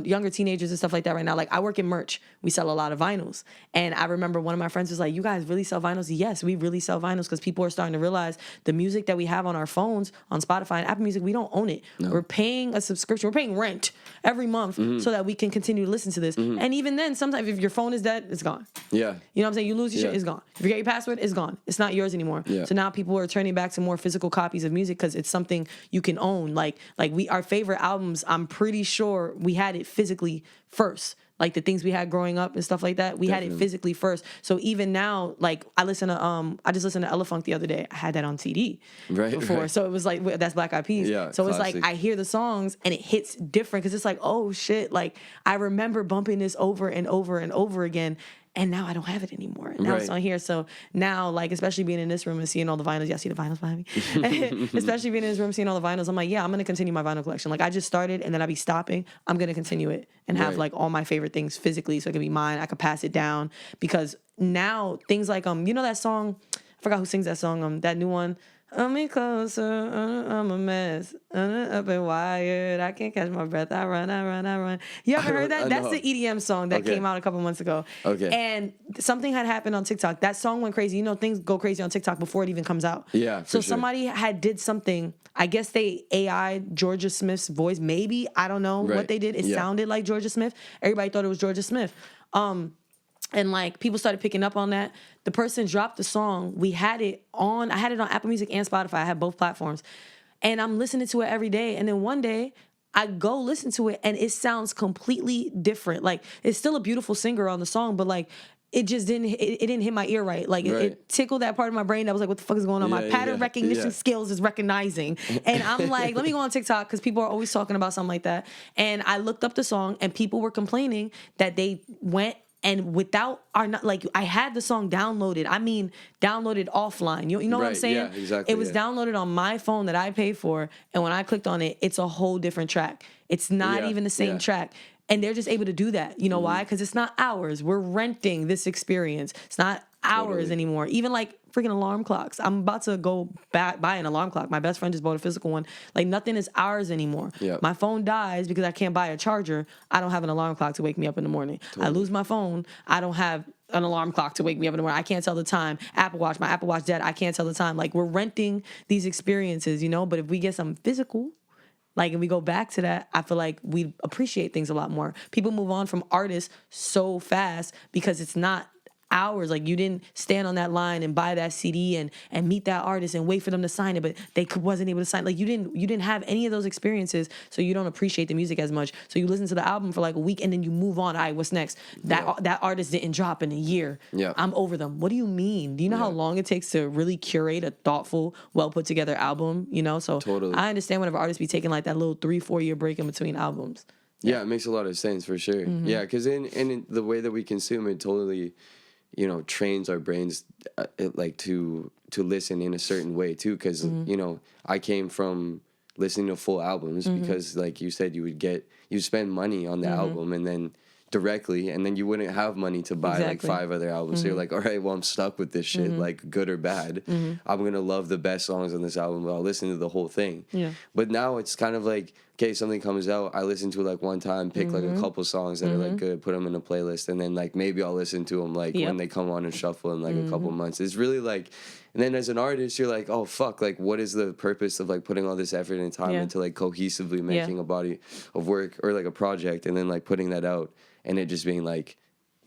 younger teenagers and stuff like that right now. Like, I work in merch. We sell a lot of vinyls. And I remember one of my friends was like, you guys really sell vinyls? Yes, we really sell vinyls because people are starting to realize the music that we have on our phones, on Spotify and Apple Music, we don't own it. No. We're paying a subscription. We're paying rent every month so that we can continue to listen to this. And even then, sometimes if your phone is dead, it's gone. Yeah. You know what I'm saying? You lose your shit, it's gone. If you forget your password, it's gone. It's not yours anymore. Yeah. So now people are turning back to more physical copies of music because it's something you can own. Like our favorite albums, I'm pretty sure we had it physically first. Like the things we had growing up and stuff like that, we had it physically first. So even now, like I just listened to Elephant the other day. I had that on CD before. Right. So it was like, that's Black Eyed Peas. Yeah, so classic. It's like I hear the songs and it hits different because it's like, oh shit, like I remember bumping this over and over and over again. And now I don't have it anymore. Now it's on here. So now, like, especially being in this room and seeing all the vinyls. Y'all see the vinyls behind me? Especially being in this room, seeing all the vinyls. I'm like, yeah, I'm going to continue my vinyl collection. Like, I just started and then I'll be stopping. I'm going to continue it and have, like, all my favorite things physically so it can be mine. I could pass it down. Because now, things like, you know that song? I forgot who sings that song. That new one. I'm in closer, I'm a mess, up and wired, I can't catch my breath, I run. You ever heard that? That's the EDM song that came out a couple months ago. Okay. And something had happened on TikTok. That song went crazy. You know, things go crazy on TikTok before it even comes out. Yeah, So somebody did something, I guess they AI'd Georgia Smith's voice, maybe, I don't know what they did. It sounded like Georgia Smith. Everybody thought it was Georgia Smith. And like people started picking up on that. The person dropped the song. I had it on Apple Music and Spotify. I had both platforms. And I'm listening to it every day. And then one day I go listen to it and it sounds completely different. Like it's still a beautiful singer on the song, but like it just didn't hit my ear right. Like it tickled that part of my brain that was like, what the fuck is going on? My pattern recognition skills is recognizing. And I'm like, let me go on TikTok because people are always talking about something like that. And I looked up the song and people were complaining that they went and I had the song downloaded. I mean, downloaded offline. You know what I'm saying? Yeah, exactly. It was downloaded on my phone that I paid for. And when I clicked on it, it's a whole different track. It's not even the same track. And they're just able to do that. You know why? Because it's not ours. We're renting this experience. It's not ours anymore. Even like freaking alarm clocks. I'm about to go buy an alarm clock. My best friend just bought a physical one. Like nothing is ours anymore. Yep. My phone dies because I can't buy a charger. I don't have an alarm clock to wake me up in the morning. Totally. I lose my phone. I don't have an alarm clock to wake me up in the morning. I can't tell the time. My Apple Watch dead. I can't tell the time. Like we're renting these experiences, you know? But if we get something physical, like, and we go back to that, I feel like we appreciate things a lot more. People move on from artists so fast because it's not ours. Like, you didn't stand on that line and buy that CD and meet that artist and wait for them to sign it, but they wasn't able to sign. Like, you didn't have any of those experiences, so you don't appreciate the music as much. So you listen to the album for like a week and then you move on. All right, what's next? That artist didn't drop in a year. Yeah. I'm over them. What do you mean? Do you know how long it takes to really curate a thoughtful, well put together album? You know, so totally. I understand whenever artists be taking like that little 3-4 year break in between albums. Yeah, it makes a lot of sense for sure. Mm-hmm. Yeah, because in the way that we consume it, totally, you know, trains our brains like to listen in a certain way too. Because you know, I came from listening to full albums because, like you said, you spend money on the album and then directly, and then you wouldn't have money to buy like 5 other albums. So you're like, all right, well, I'm stuck with this shit, like good or bad. I'm gonna love the best songs on this album, but I'll listen to the whole thing. Yeah. But now it's kind of like, okay, something comes out, I listen to it like one time, pick like a couple songs that are like good, put them in a playlist, and then like maybe I'll listen to them like when they come on and shuffle in like a couple months. It's really like, and then as an artist, you're like, oh fuck, like what is the purpose of like putting all this effort and time into like cohesively making a body of work or like a project, and then like putting that out and it just being like,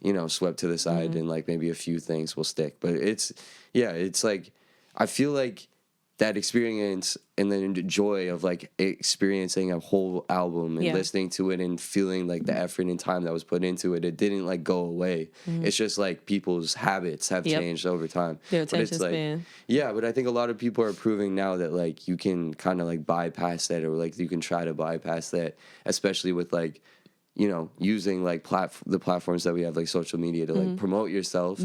you know, swept to the side and like maybe a few things will stick. But it's like, I feel like that experience and then the joy of like experiencing a whole album and listening to it and feeling like the effort and time that was put into it, it didn't like go away. It's just like people's habits have changed over time. Their attention span. Yeah, but I think a lot of people are proving now that like you can kind of like bypass that, or like you can try to bypass that, especially with like, you know, using like the platforms that we have, like social media, to like promote yourself,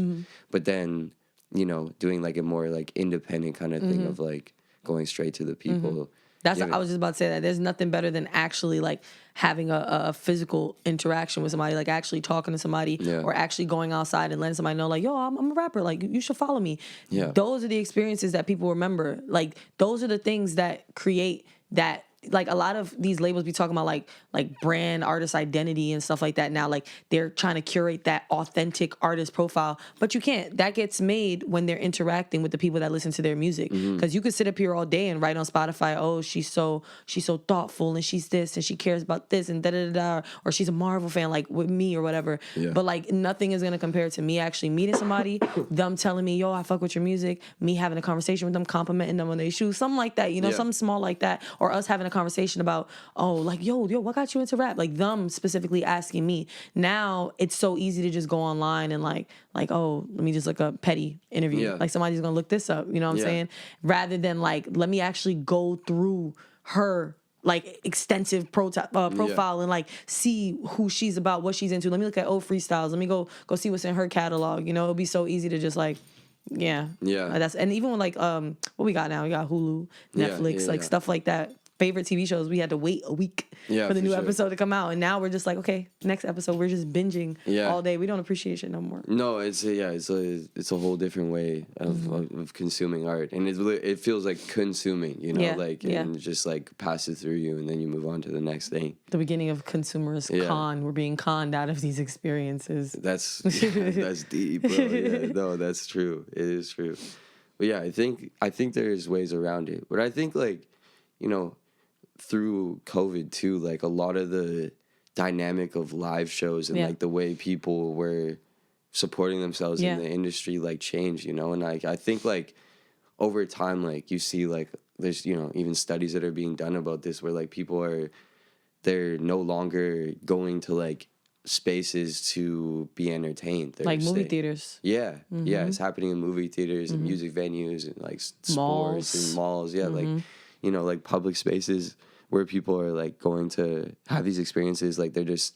but then, you know, doing like a more like independent kind of thing of like going straight to the people. That's what I was just about to say, that there's nothing better than actually like having a physical interaction with somebody, like actually talking to somebody or actually going outside and letting somebody know like, yo, I'm a rapper, like you should follow me. Yeah. Those are the experiences that people remember. Like those are the things that create that. Like a lot of these labels be talking about like brand artist identity and stuff like that now. Like they're trying to curate that authentic artist profile, but you can't. That gets made when they're interacting with the people that listen to their music. Because you could sit up here all day and write on Spotify, oh, she's so thoughtful and she's this and she cares about this and da da da, or she's a Marvel fan like with me or whatever. Yeah. But like nothing is gonna compare to me actually meeting somebody, them telling me, yo, I fuck with your music, me having a conversation with them, complimenting them on their shoes, something like that, you know, something small like that, or us having a conversation about, oh, like, yo, what got you into rap? Like them specifically asking me. Now it's so easy to just go online and like, oh, let me just look up Pettyy interview. Yeah. Like somebody's gonna look this up, you know what I'm saying? Rather than like, let me actually go through her like extensive profile and like see who she's about, what she's into. Let me look at old freestyles. Let me go see what's in her catalog. You know, it'll be so easy to just like, that's, and even with like what we got now, we got Hulu, Netflix, stuff like that. Favorite TV shows, we had to wait a week for the new episode to come out, and now we're just like, okay, next episode, we're just binging all day. We don't appreciate shit no more. No, it's a whole different way of consuming art, and it feels like consuming, you know, and just like passes through you, and then you move on to the next thing. The beginning of consumerist con. We're being conned out of these experiences. That's deep, bro. Yeah, no, that's true. It is true. But yeah, I think there's ways around it. But I think like, you know, through COVID too, like a lot of the dynamic of live shows and like the way people were supporting themselves in the industry like change, you know. And I think like over time, like you see like there's, you know, even studies that are being done about this where like they're no longer going to like spaces to be entertained. They're like movie theaters. Yeah, yeah, it's happening in movie theaters and music venues and like sports and malls. Yeah, like, you know, like public spaces where people are like going to have these experiences. Like they're just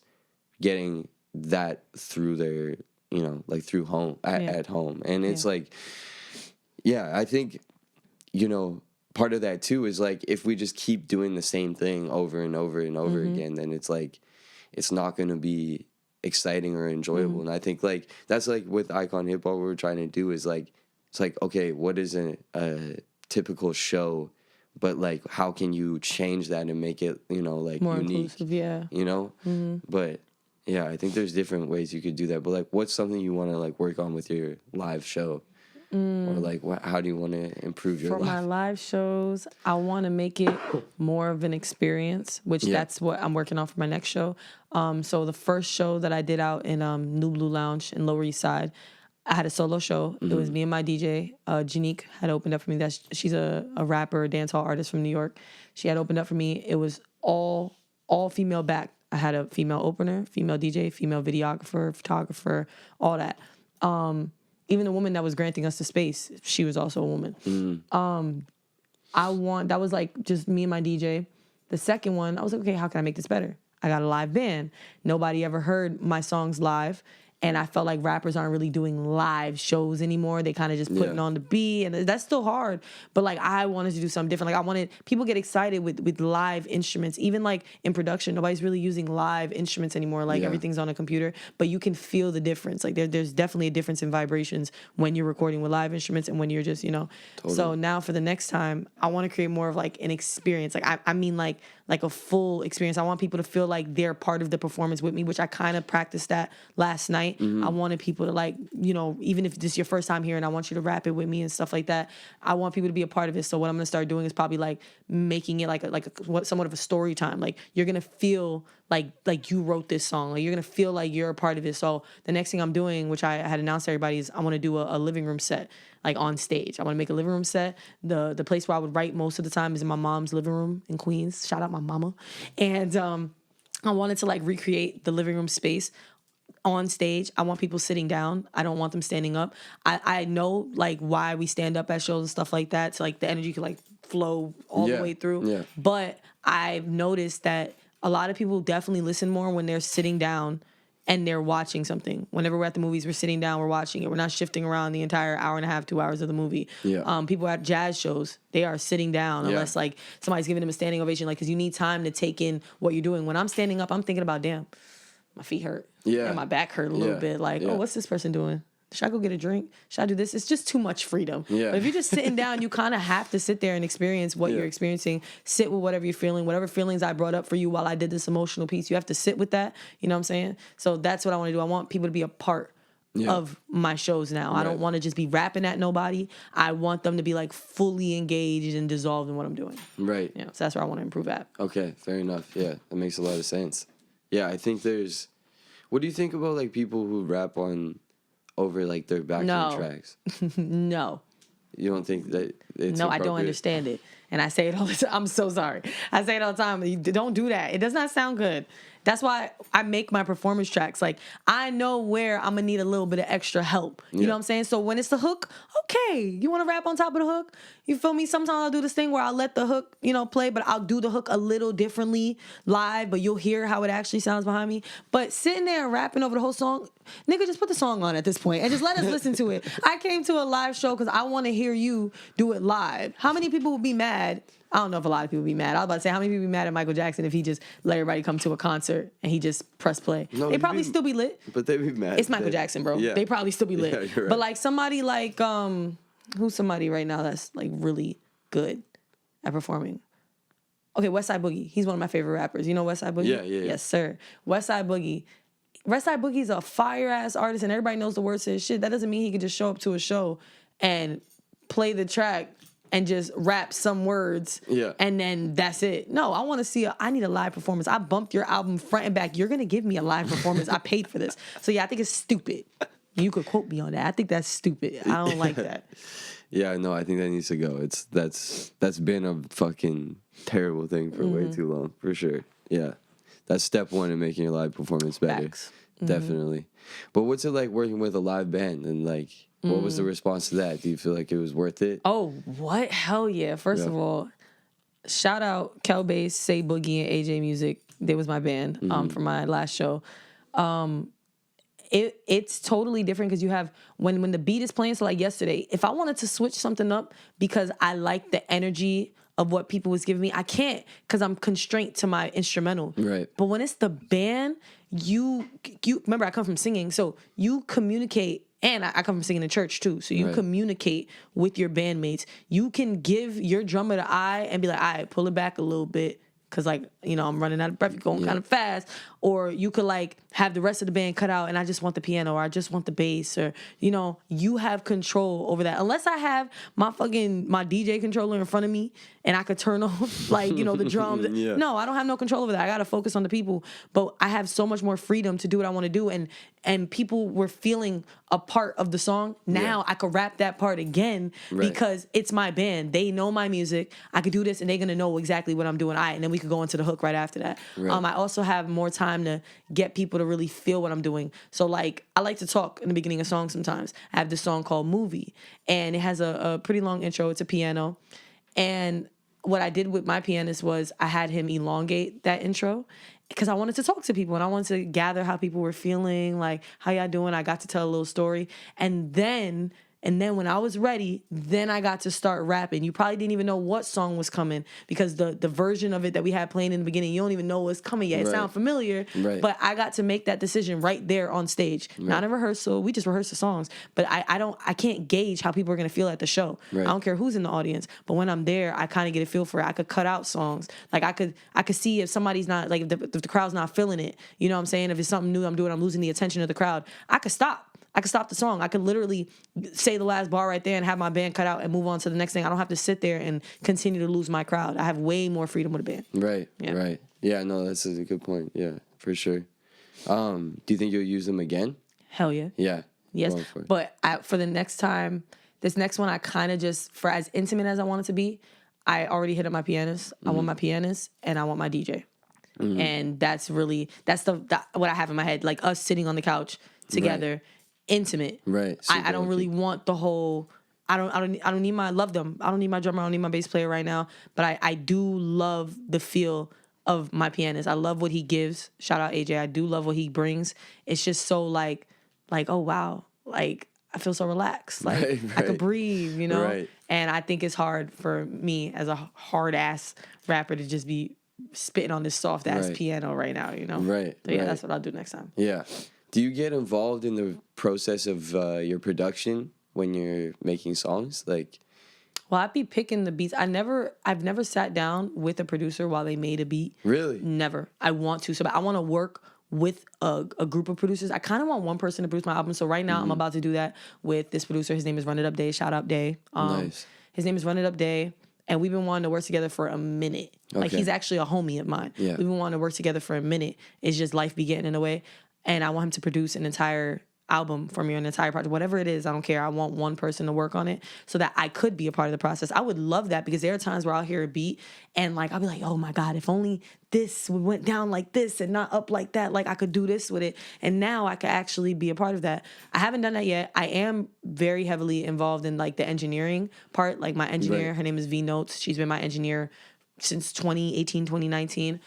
getting that through their, you know, like through home at home, and it's like, yeah, I think, you know, part of that too is like if we just keep doing the same thing over and over and over again, then it's like it's not going to be exciting or enjoyable. And I think like that's like with Icon Hip Hop, what we're trying to do is like it's like, okay, what is a typical show, but like how can you change that and make it, you know, like more unique, inclusive, you know. But yeah, I think there's different ways you could do that. But like, what's something you want to like work on with your live show? Or like, how do you want to improve your For my live shows, I want to make it more of an experience, which that's what I'm working on for my next show. So the first show that I did out in New Blue Lounge in Lower East Side, I had a solo show. It was me and my DJ. Janique had opened up for me. She's a rapper, a dancehall artist from New York. She had opened up for me. It was all female back. I had a female opener, female DJ, female videographer, photographer, all that. Even the woman that was granting us the space, she was also a woman. That was like just me and my DJ. The second one, I was like, okay, how can I make this better? I got a live band. Nobody ever heard my songs live. And I felt like rappers aren't really doing live shows anymore. They kind of just putting on the beat, and that's still hard. But like I wanted to do something different. Like I wanted people get excited with live instruments. Even like in production, nobody's really using live instruments anymore. Like everything's on a computer, but you can feel the difference. Like there's definitely a difference in vibrations when you're recording with live instruments and when you're just, you know. Totally. So now for the next time, I want to create more of like an experience. Like I mean like a full experience. I want people to feel like they're part of the performance with me, which I kind of practiced that last night. I wanted people to like, you know, even if this is your first time here and I want you to rap it with me and stuff like that, I want people to be a part of it. So what I'm going to start doing is probably like making it like somewhat of a story time. Like you're going to feel like you wrote this song. Like you're going to feel like you're a part of it. So the next thing I'm doing, which I had announced to everybody, is I want to do a living room set, like on stage. I want to make a living room set. The place where I would write most of the time is in my mom's living room in Queens. Shout out my mama. And I wanted to like recreate the living room space on stage. I want people sitting down. I don't want them standing up. I know like why we stand up at shows and stuff like that. So like the energy could like flow all the way through. Yeah. But I've noticed that a lot of people definitely listen more when they're sitting down and they're watching something. Whenever we're at the movies, we're sitting down, we're watching it. We're not shifting around the entire hour and a half, 2 hours of the movie. Yeah. People at jazz shows, they are sitting down unless like somebody's giving them a standing ovation. Like, because you need time to take in what you're doing. When I'm standing up, I'm thinking about, damn, my feet hurt. Yeah. And my back hurt a little bit. Like, oh, what's this person doing? Should I go get a drink? Should I do this? It's just too much freedom. Yeah. But if you're just sitting down, you kind of have to sit there and experience what you're experiencing. Sit with whatever you're feeling. Whatever feelings I brought up for you while I did this emotional piece, you have to sit with that. You know what I'm saying? So that's what I want to do. I want people to be a part of my shows now. Right. I don't want to just be rapping at nobody. I want them to be like fully engaged and dissolved in what I'm doing. Right. Yeah. So that's where I want to improve at. Okay. Fair enough. Yeah. That makes a lot of sense. Yeah. I think there's... What do you think about like people who rap on... over like their backing tracks? No. You don't think that it's No, I don't understand it. And I say it all the time. I'm so sorry. I say it all the time. Don't do that. It does not sound good. That's why I make my performance tracks. Like, I know where I'm going to need a little bit of extra help. You know what I'm saying? So when it's the hook, okay. You want to rap on top of the hook? You feel me? Sometimes I'll do this thing where I'll let the hook, play, but I'll do the hook a little differently live, but you'll hear how it actually sounds behind me. But sitting there and rapping over the whole song, nigga, just put the song on at this point and just let us listen to it. I came to a live show because I want to hear you do it live. How many people would be mad? I don't know if a lot of people would be mad. I was about to say, how many people would be mad at Michael Jackson if he just let everybody come to a concert and he just press play? No, they probably still be lit. But they'd be mad. It's Michael Jackson, bro. Yeah. They probably still be lit. Yeah, you're right. But like somebody like, who's somebody right now that's like really good at performing? Okay, Westside Boogie. He's one of my favorite rappers. You know Westside Boogie? Yeah. Yes, sir. Westside Boogie. Westside Boogie's a fire-ass artist and everybody knows the words to his shit. That doesn't mean he could just show up to a show and play the track and just rap some words, and then that's it. No, I want to see I need a live performance. I bumped your album front and back. You're going to give me a live performance. I paid for this. So, yeah, I think it's stupid. You could quote me on that. I think that's stupid. I don't like that. Yeah, no, I think that needs to go. That's been a fucking terrible thing for way too long, for sure. Yeah, that's step one in making your live performance better. Facts. Definitely. But what's it like working with a live band, and like, what was the response to that? Do you feel like it was worth it? Oh, what? Hell yeah. First of all, shout out Kel Bass, Say Boogie, and AJ Music. They was my band for my last show. It's totally different because you have when the beat is playing. So like yesterday, if I wanted to switch something up because I like the energy of what people was giving me, I can't because I'm constrained to my instrumental. Right. But when it's the band, you remember I come from singing, so you communicate. And I come from singing in church too. So you communicate with your bandmates. You can give your drummer the eye and be like, all right, pull it back a little bit. Cause like, I'm running out of breath, you're going kind of fast. Or you could like have the rest of the band cut out and I just want the piano or I just want the bass or, you have control over that. Unless I have my DJ controller in front of me and I could turn off like, the drums. No, I don't have no control over that. I got to focus on the people. But I have so much more freedom to do what I want to do. And people were feeling a part of the song. Now I could rap that part again because it's my band. They know my music. I could do this and they're going to know exactly what I'm doing. And then we could go into the hook right after that. I also have more time to get people to really feel what I'm doing. So like, I like to talk in the beginning of songs sometimes. I have this song called Movie and it has a pretty long intro. It's a piano. And what I did with my pianist was I had him elongate that intro because I wanted to talk to people and I wanted to gather how people were feeling, like, how y'all doing? I got to tell a little story. And then when I was ready, then I got to start rapping. You probably didn't even know what song was coming because the version of it that we had playing in the beginning, you don't even know what's coming yet. It sounds familiar, but I got to make that decision right there on stage. Not in rehearsal. We just rehearsed the songs. But I can't gauge how people are going to feel at the show. I don't care who's in the audience. But when I'm there, I kind of get a feel for it. I could cut out songs. Like I could see if somebody's not, like if the crowd's not feeling it. You know what I'm saying? If it's something new I'm doing, I'm losing the attention of the crowd. I could stop. I could stop the song. I could literally say the last bar right there and have my band cut out and move on to the next thing. I don't have to sit there and continue to lose my crowd. I have way more freedom with a band. Right, right. Yeah, no, that's a good point. Yeah, for sure. Do you think you'll use them again? Hell yeah. Yeah. Yes. But for the next time, this next one, I kind of just, for as intimate as I want it to be, I already hit up my pianist. I want my pianist and I want my DJ. And that's what I have in my head. Like us sitting on the couch together. Intimate. Right. I don't really want the whole I don't need I love them. I don't need my drummer, I don't need my bass player right now. But I do love the feel of my pianist. I love what he gives. Shout out AJ. I do love what he brings. It's just so like, oh wow. Like I feel so relaxed. Like I could breathe, Right. And I think it's hard for me as a hard ass rapper to just be spitting on this soft ass piano right now, Right. So yeah, that's what I'll do next time. Yeah. Do you get involved in the process of your production when you're making songs? Like, well, I'd be picking the beats. I've never sat down with a producer while they made a beat. Really? Never. I want to. So I want to work with a group of producers. I kind of want one person to produce my album. So right now I'm about to do that with this producer. His name is Run It Up Day. Shout out Day. Nice. His name is Run It Up Day. And we've been wanting to work together for a minute. Okay. Like he's actually a homie of mine. Yeah. We've been wanting to work together for a minute. It's just life be getting in the way. And I want him to produce an entire album for me, an entire project, whatever it is, I don't care. I want one person to work on it so that I could be a part of the process. I would love that because there are times where I'll hear a beat and like, I'll be like, oh my God, if only this went down like this and not up like that, like I could do this with it. And now I could actually be a part of that. I haven't done that yet. I am very heavily involved in like the engineering part. Like my engineer, her name is V Notes. She's been my engineer since 2018, 2019.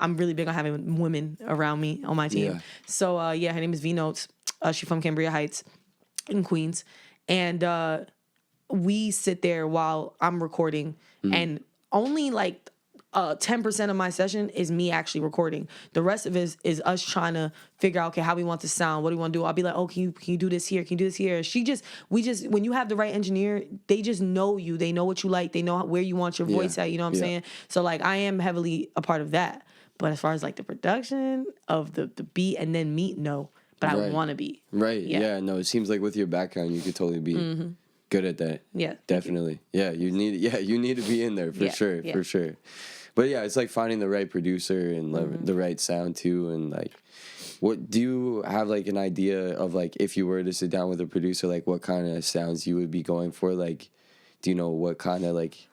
I'm really big on having women around me on my team. Yeah. So, her name is V Notes. She's from Cambria Heights in Queens. And we sit there while I'm recording. And only like 10% of my session is me actually recording. The rest of it is us trying to figure out, okay, how we want to sound. What do we want to do? I'll be like, oh, can you do this here? Can you do this here? When you have the right engineer, they just know you. They know what you like. They know where you want your voice at. You know what I'm saying? So like, I am heavily a part of that. But as far as like the production of the beat and then meet, no. But I want to be. Right. Yeah. No, it seems like with your background, you could totally be good at that. Yeah. Definitely. Yeah. You need to be in there for sure. Yeah. For sure. But yeah, it's like finding the right producer and the right sound too. And like, What do you have like an idea of like if you were to sit down with a producer, like what kind of sounds you would be going for? Like, do you know what kind of like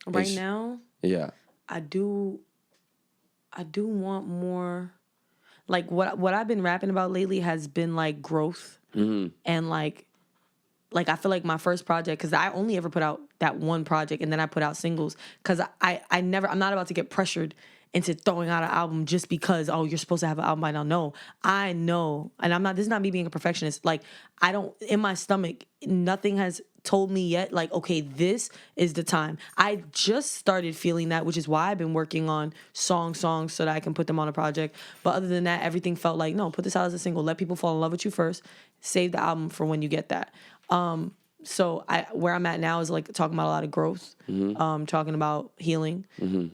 Right now, yeah. I do want more, like what I've been rapping about lately has been like growth and like I feel like my first project, because I only ever put out that one project and then I put out singles, because I'm not about to get pressured into throwing out an album just because, oh, you're supposed to have an album by now. No, I know, and this is not me being a perfectionist. Like, I don't, in my stomach, nothing has told me yet, like, okay, this is the time. I just started feeling that, which is why I've been working on songs so that I can put them on a project. But other than that, everything felt like, no, put this out as a single. Let people fall in love with you first. Save the album for when you get that. So where I'm at now is like talking about a lot of growth, talking about healing,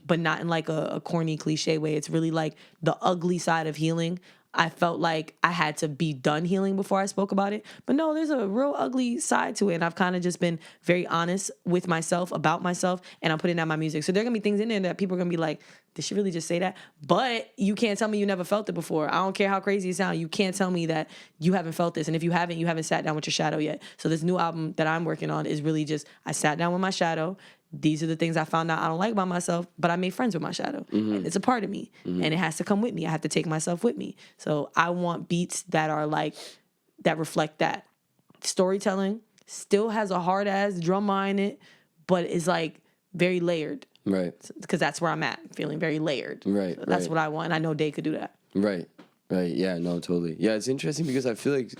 but not in like a corny cliche way. It's really like the ugly side of healing. I felt like I had to be done healing before I spoke about it. But no, there's a real ugly side to it. And I've kind of just been very honest with myself, about myself, and I'm putting that in my music. So there are going to be things in there that people are going to be like, did she really just say that? But you can't tell me you never felt it before. I don't care how crazy it sounds. You can't tell me that you haven't felt this. And if you haven't sat down with your shadow yet. So this new album that I'm working on is really just, I sat down with my shadow. These are the things I found out I don't like about myself, but I made friends with my shadow. And it's a part of me. And it has to come with me. I have to take myself with me. So I want beats that are like, that reflect that. Storytelling still has a hard ass drama in it, but it's like very layered. Right. Because that's where I'm at, feeling very layered. Right. So that's what I want. And I know Day could do that. Right. Right. Yeah, no, totally. Yeah, it's interesting because I feel like,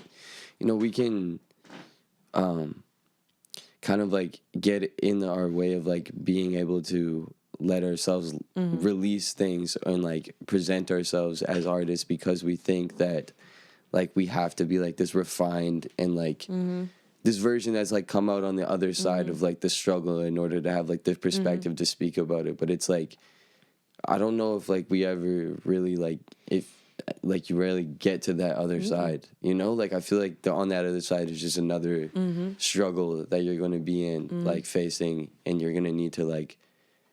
we can kind of like get in our way of like being able to let ourselves release things and like present ourselves as artists because we think that like we have to be like this refined and like this version that's like come out on the other side of like the struggle in order to have like the perspective to speak about it. But it's like, I don't know if like we ever really like, if like you rarely get to that other side, like I feel like on that other side is just another struggle that you're going to be in like facing, and you're going to need to like,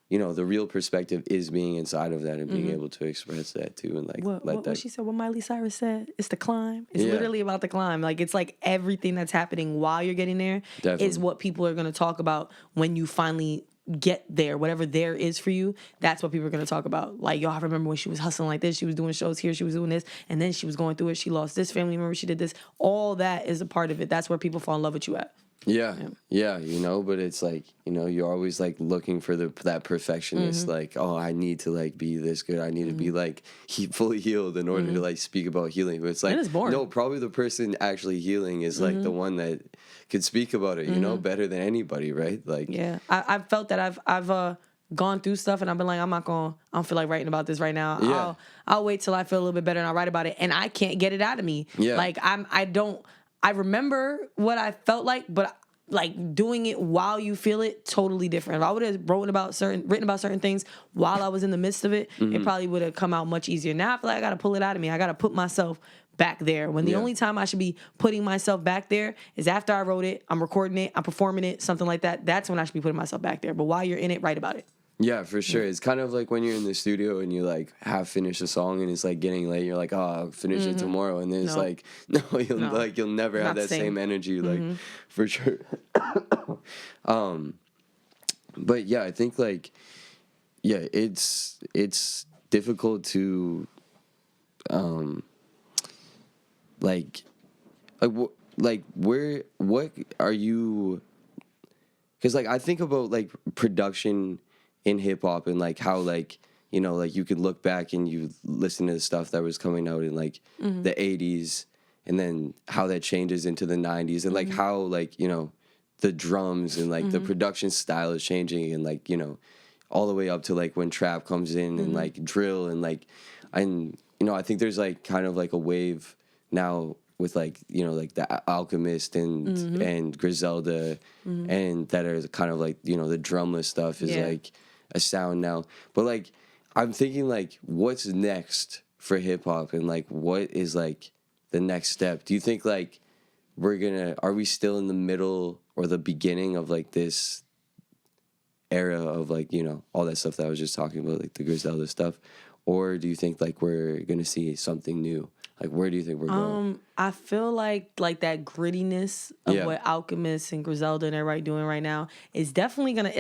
the real perspective is being inside of that and being able to express that too, and like what she said, what Miley Cyrus said, it's the climb. It's literally about the climb. Like, it's like everything that's happening while you're getting there is what people are going to talk about when you finally get there. Whatever there is for you, that's what people are going to talk about. Like, yo, I remember when she was hustling like this, she was doing shows here, she was doing this, and then she was going through it, she lost this family member, she did this. All that is a part of it. That's where people fall in love with you at. Yeah, but it's like, you're always like looking for that perfectionist, like, oh, I need to like be this good, I need to be like fully healed in order to like speak about healing. But it's like, no, probably the person actually healing is like the one that could speak about it, better than anybody, right? Like, yeah, I've felt that I've gone through stuff and I've been like, I don't feel like writing about this right now. Yeah. I'll wait till I feel a little bit better and I'll write about it, and I can't get it out of me. Yeah. Like, I remember what I felt like, but like doing it while you feel it, totally different. If I would have written about certain things while I was in the midst of it, it probably would have come out much easier. Now I feel like I got to pull it out of me. I got to put myself back there. When the only time I should be putting myself back there is after I wrote it, I'm recording it, I'm performing it, something like that. That's when I should be putting myself back there. But while you're in it, write about it. Yeah, for sure. It's kind of like when you're in the studio and you like half finish a song and it's like getting late. You're like, oh, I'll finish it tomorrow, and then it's like, no, you'll never have that same energy, like for sure. But yeah, I think like, yeah, it's difficult to, like what are you? Because like I think about like production in hip hop and like how like like you could look back and you listen to the stuff that was coming out in like the 80s, and then how that changes into the 90s, and like how like the drums and like the production style is changing, and like all the way up to like when trap comes in and like drill and like I think there's like kind of like a wave now with like like the Alchemist and Griselda and that are kind of like the drumless stuff is like a sound now. But like I'm thinking like what's next for hip hop, and like what is like the next step? Do you think like are we still in the middle or the beginning of like this era of like all that stuff that I was just talking about, like the Griselda stuff, or do you think like we're gonna see something new? Like, where do you think we're going? I feel like that grittiness of Yeah. what Alchemist and Griselda and everybody doing right now is definitely gonna.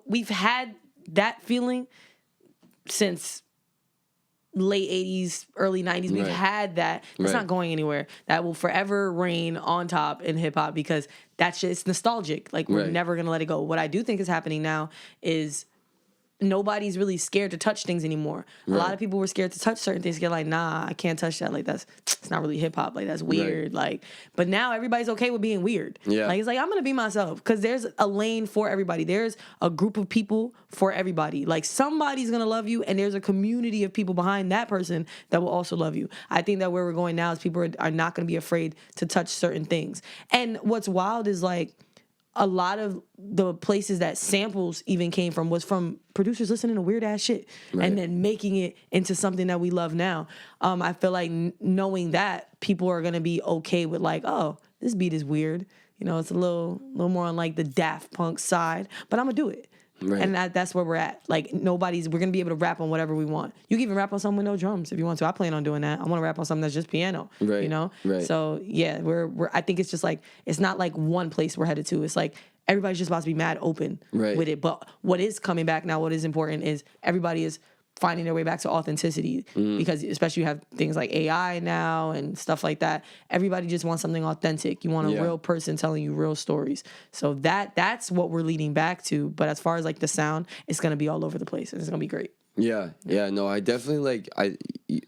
We've had that feeling since late 80s, early 90s. We've Right. had that. It's Right. not going anywhere. That will forever reign on top in hip hop because that shit, it's nostalgic. Like, we're Right. never gonna let it go. What I do think is happening now is nobody's really scared to touch things anymore. A lot Right. of people were scared to touch certain things. They're like, nah, I can't touch that. Like, it's not really hip hop. Like, that's weird. Like, but now everybody's okay with being weird. Yeah. Like, it's like, I'm gonna be myself because there's a lane for everybody. There's a group of people for everybody. Like, somebody's gonna love you, and there's a community of people behind that person that will also love you. I think that where we're going now is people are not gonna be afraid to touch certain things. And what's wild is like, a lot of the places that samples even came from was from producers listening to weird ass shit and then making it into something that we love now. I feel like knowing that people are gonna be okay with like, oh, this beat is weird. You know, it's a little more on like the Daft Punk side, but I'm gonna do it. Right. And that's where we're at. Like, we're gonna be able to rap on whatever we want. You can even rap on something with no drums if you want to. I plan on doing that. I want to rap on something that's just piano. Right. You know? Right. So yeah, I think it's just like, it's not like one place we're headed to. It's like everybody's just about to be mad open with it. But what is coming back now, what is important is everybody is finding their way back to authenticity because especially you have things like AI now and stuff like that. Everybody just wants something authentic. You want a real person telling you real stories. So that's what we're leading back to. But as far as like the sound, it's gonna be all over the place and it's gonna be great. Yeah. No, I definitely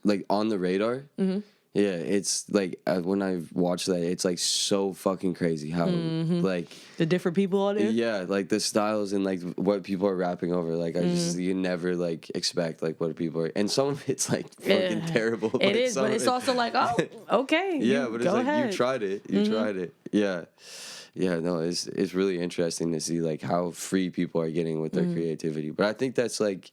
like On the Radar. Yeah, it's like when I watch that, it's like so fucking crazy how like The different people on there. yeah, like the styles and like what people are rapping over. Like I just you never like expect like what people are, and some of it's like fucking terrible. It is, but it's also like, oh, okay. Yeah, but it's go like ahead. you tried it. You tried it. Yeah. Yeah, no, it's really interesting to see like how free people are getting with their creativity. But I think that's like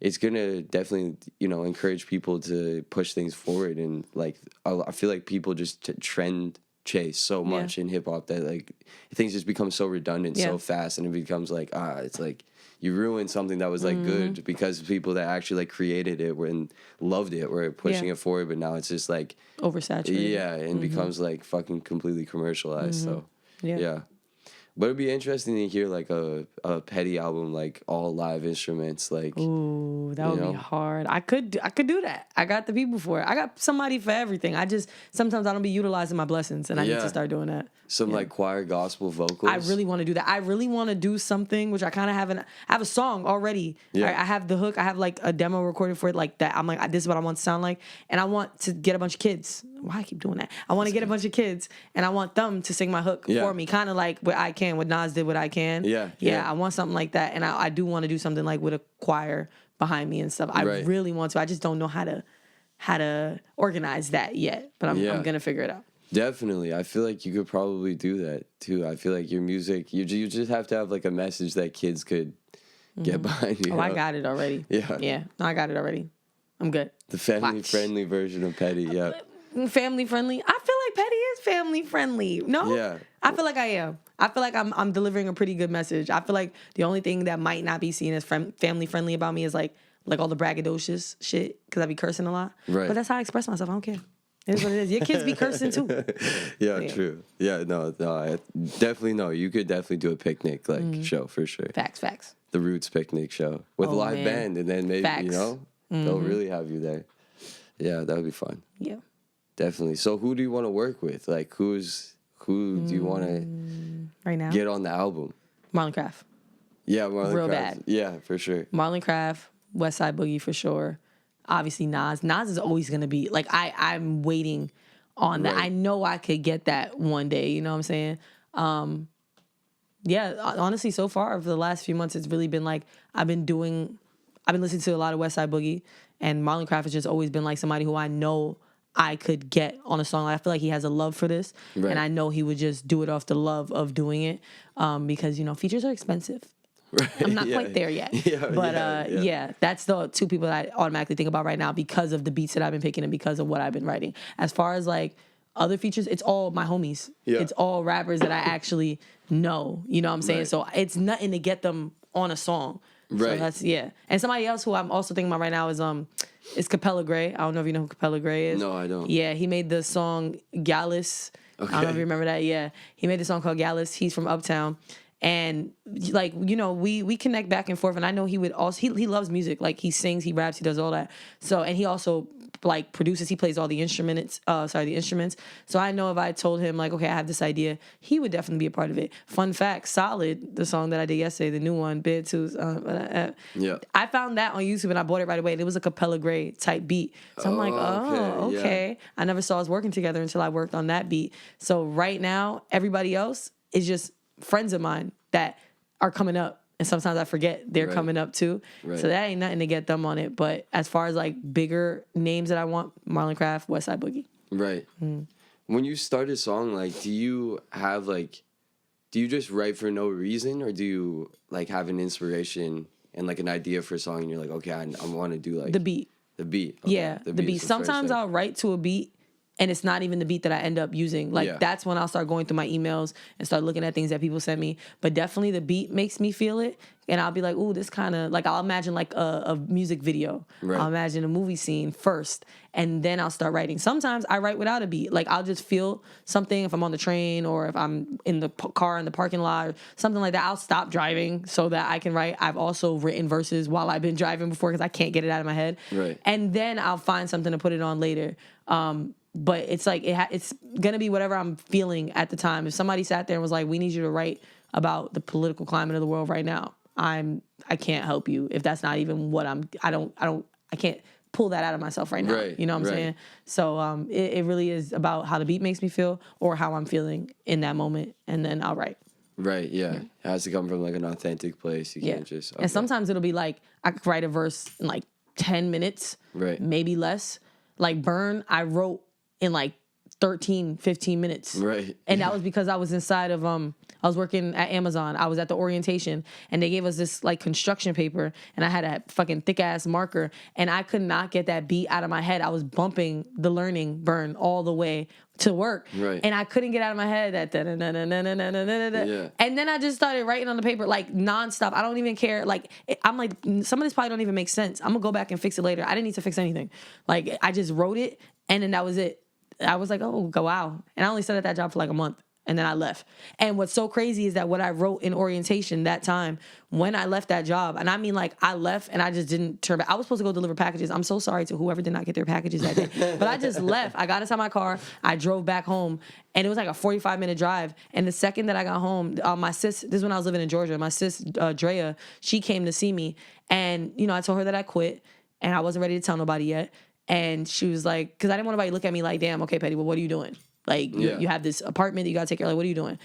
it's gonna definitely, you know, encourage people to push things forward. And like I feel like people just trend chase so much in hip hop that like things just become so redundant so fast, and it becomes like it's like you ruined something that was like good because people that actually like created it and loved it were pushing it forward, but now it's just like oversaturated. Yeah, and becomes like fucking completely commercialized. So yeah. But it'd be interesting to hear like a Pettyy album, like all live instruments, like. Ooh, that would be hard. I could do that. I got the people for it. I got somebody for everything. Sometimes I don't be utilizing my blessings, and I need to start doing that. Some like choir gospel vocals. I really want to do that. I really want to do something, which I kind of I have a song already. Yeah. I have the hook. I have like a demo recorded for it like that. I'm like, this is what I want to sound like. And I want to get a bunch of kids. Why I keep doing that? I want to get a bunch of kids and I want them to sing my hook for me. Kind of like what I Can, what Nas did with I Can. Yeah. I want something like that. And I do want to do something like with a choir behind me and stuff. I really want to. I just don't know how to organize that yet. But I'm going to figure it out. Definitely. I feel like you could probably do that too. I feel like your music, you just have to have like a message that kids could get behind you. Oh, I got it already. Yeah. No, I got it already. I'm good. The family-friendly version of Pettyy, yeah. Family friendly. I feel like Pettyy is family friendly. No? Yeah. I feel like I am. I feel like I'm delivering a pretty good message. I feel like the only thing that might not be seen as family friendly about me is like all the braggadocious shit because I be cursing a lot. Right. But that's how I express myself. I don't care. It is what it is. Your kids be cursing too. Yeah, true. Yeah, no, I definitely know. You could definitely do a picnic like show for sure. Facts. The Roots picnic show with a live band, and then maybe they'll really have you there. Yeah, that would be fun. Yeah, definitely. So, who do you want to work with? Like, who do you want to right now get on the album? Marlon Craft. Yeah, Marlon Real Craft. bad. Yeah, for sure. Marlon Craft, West Side Boogie for sure. Obviously Nas. Nas is always gonna be like I'm waiting on that. I know I could get that one day. You know what I'm saying? Yeah, honestly, so far over the last few months, it's really been like I've been listening to a lot of West Side Boogie, and Marlon Craft has just always been like somebody who I know I could get on a song. I feel like he has a love for this, and I know he would just do it off the love of doing it, because features are expensive. Right. I'm not quite there yet. But that's the two people that I automatically think about right now because of the beats that I've been picking and because of what I've been writing. As far as like other features, it's all my homies. Yeah. It's all rappers that I actually know. You know what I'm saying? Right. So it's nothing to get them on a song. Right. So that's And somebody else who I'm also thinking about right now is It's Capella Gray. I don't know if you know who Capella Gray is. No, I don't. Yeah, he made the song Gallus. I don't know if you remember that. Yeah, he made the song called Gallus. He's from Uptown. And like, you know, we connect back and forth, and I know he would also he loves music. Like, he sings, he raps, he does all that. So, and he also like produces, he plays all the instruments. So I know if I told him like, okay, I have this idea, he would definitely be a part of it. Fun fact, Solid, the song that I did yesterday, the new one, Bid 2's, Yeah. I found that on YouTube and I bought it right away. And it was a Capella Gray type beat. So I'm like, okay. Yeah. I never saw us working together until I worked on that beat. So right now, everybody else is just friends of mine that are coming up. And sometimes I forget they're coming up too. Right. So that ain't nothing to get them on it. But as far as like bigger names that I want, Marlon Craft, Westside Boogie. Right. When you start a song, like, do you just write for no reason, or do you like have an inspiration and like an idea for a song and you're like, okay, I want to do like The beat. The beat. Okay. Yeah, the beat. Sometimes I'll write to a beat and it's not even the beat that I end up using. Like, that's when I'll start going through my emails and start looking at things that people send me. But definitely the beat makes me feel it. And I'll be like, ooh, this kind of, like, I'll imagine like a music video. Right. I'll imagine a movie scene first. And then I'll start writing. Sometimes I write without a beat. Like, I'll just feel something if I'm on the train or if I'm in the car in the parking lot or something like that. I'll stop driving so that I can write. I've also written verses while I've been driving before because I can't get it out of my head. Right. And then I'll find something to put it on later. But it's like it's gonna be whatever I'm feeling at the time. If somebody sat there and was like, "We need you to write about the political climate of the world right now," I can't help you if that's not even what I can't pull that out of myself right now. Right, You know what I'm saying? So it really is about how the beat makes me feel or how I'm feeling in that moment, and then I'll write. Right, yeah. It has to come from like an authentic place. You can't just And sometimes it'll be like I could write a verse in like 10 minutes, right, maybe less. Like Burn, I wrote in like 13, 15 minutes. Right. And that was because I was inside of, I was working at Amazon. I was at the orientation and they gave us this like construction paper and I had a fucking thick ass marker and I could not get that beat out of my head. I was bumping the learning Burn all the way to work. Right. And I couldn't get out of my head that Yeah. And then I just started writing on the paper like nonstop. I don't even care. Like, I'm like, some of this probably don't even make sense. I'm gonna go back and fix it later. I didn't need to fix anything. Like, I just wrote it and then that was it. I was like, oh, wow. And I only stayed at that job for like a month. And then I left. And what's so crazy is that what I wrote in orientation that time, when I left that job, and I mean like I left and I just didn't turn back. I was supposed to go deliver packages. I'm so sorry to whoever did not get their packages that day. But I just left. I got inside my car. I drove back home. And it was like a 45-minute drive. And the second that I got home, my sis, this is when I was living in Georgia, my sis, Drea, she came to see me. And, you know, I told her that I quit. And I wasn't ready to tell nobody yet. And she was like, because I didn't want anybody to look at me like, damn, okay, Petty, well, what are you doing? Like, you have this apartment that you got to take care of. Like, what are you doing?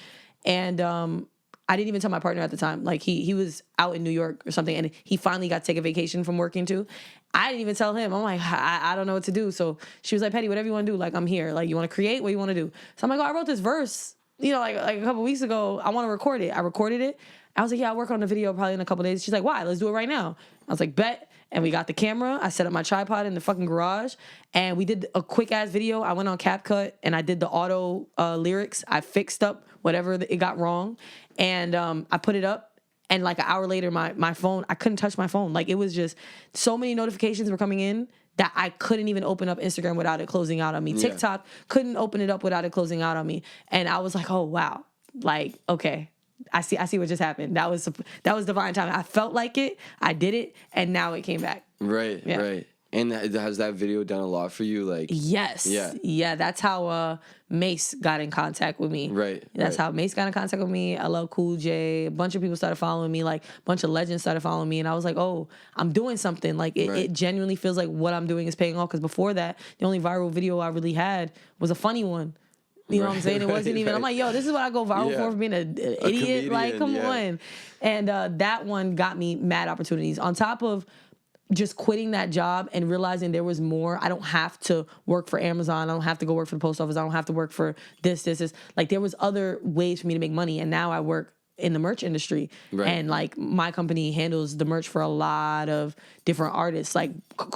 And I didn't even tell my partner at the time. Like, he was out in New York or something, and he finally got to take a vacation from working, too. I didn't even tell him. I'm like, I don't know what to do. So she was like, Petty, whatever you want to do. Like, I'm here. Like, you want to create? What do you want to do? So I'm like, oh, I wrote this verse, you know, like a couple weeks ago. I want to record it. I recorded it. I was like, yeah, I'll work on the video probably in a couple days. She's like, why? Let's do it right now. I was like, bet. And we got the camera. I set up my tripod in the fucking garage. And we did a quick-ass video. I went on CapCut, and I did the auto lyrics. I fixed up whatever it got wrong. And I put it up. And like an hour later, my phone, I couldn't touch my phone. Like, it was just so many notifications were coming in that I couldn't even open up Instagram without it closing out on me. Yeah. TikTok, couldn't open it up without it closing out on me. And I was like, oh, wow. Like, okay. I see what just happened. That was divine timing. I felt like it. I did it, and now it came back. Right, right. And has that video done a lot for you? Like, yes, yeah. That's how Mace got in contact with me. Right. That's how Mace got in contact with me. LL Cool J. A bunch of people started following me. Like, a bunch of legends started following me, and I was like, oh, I'm doing something. Like, it genuinely feels like what I'm doing is paying off. Because before that, the only viral video I really had was a funny one. You know what I'm saying? It wasn't even, I'm like, yo, this is what I go viral for being an idiot. Comedian, like, come on. And that one got me mad opportunities. On top of just quitting that job and realizing there was more. I don't have to work for Amazon. I don't have to go work for the post office. I don't have to work for this. Like, there was other ways for me to make money. And now I work in the merch industry. Right. And like, my company handles the merch for a lot of different artists, like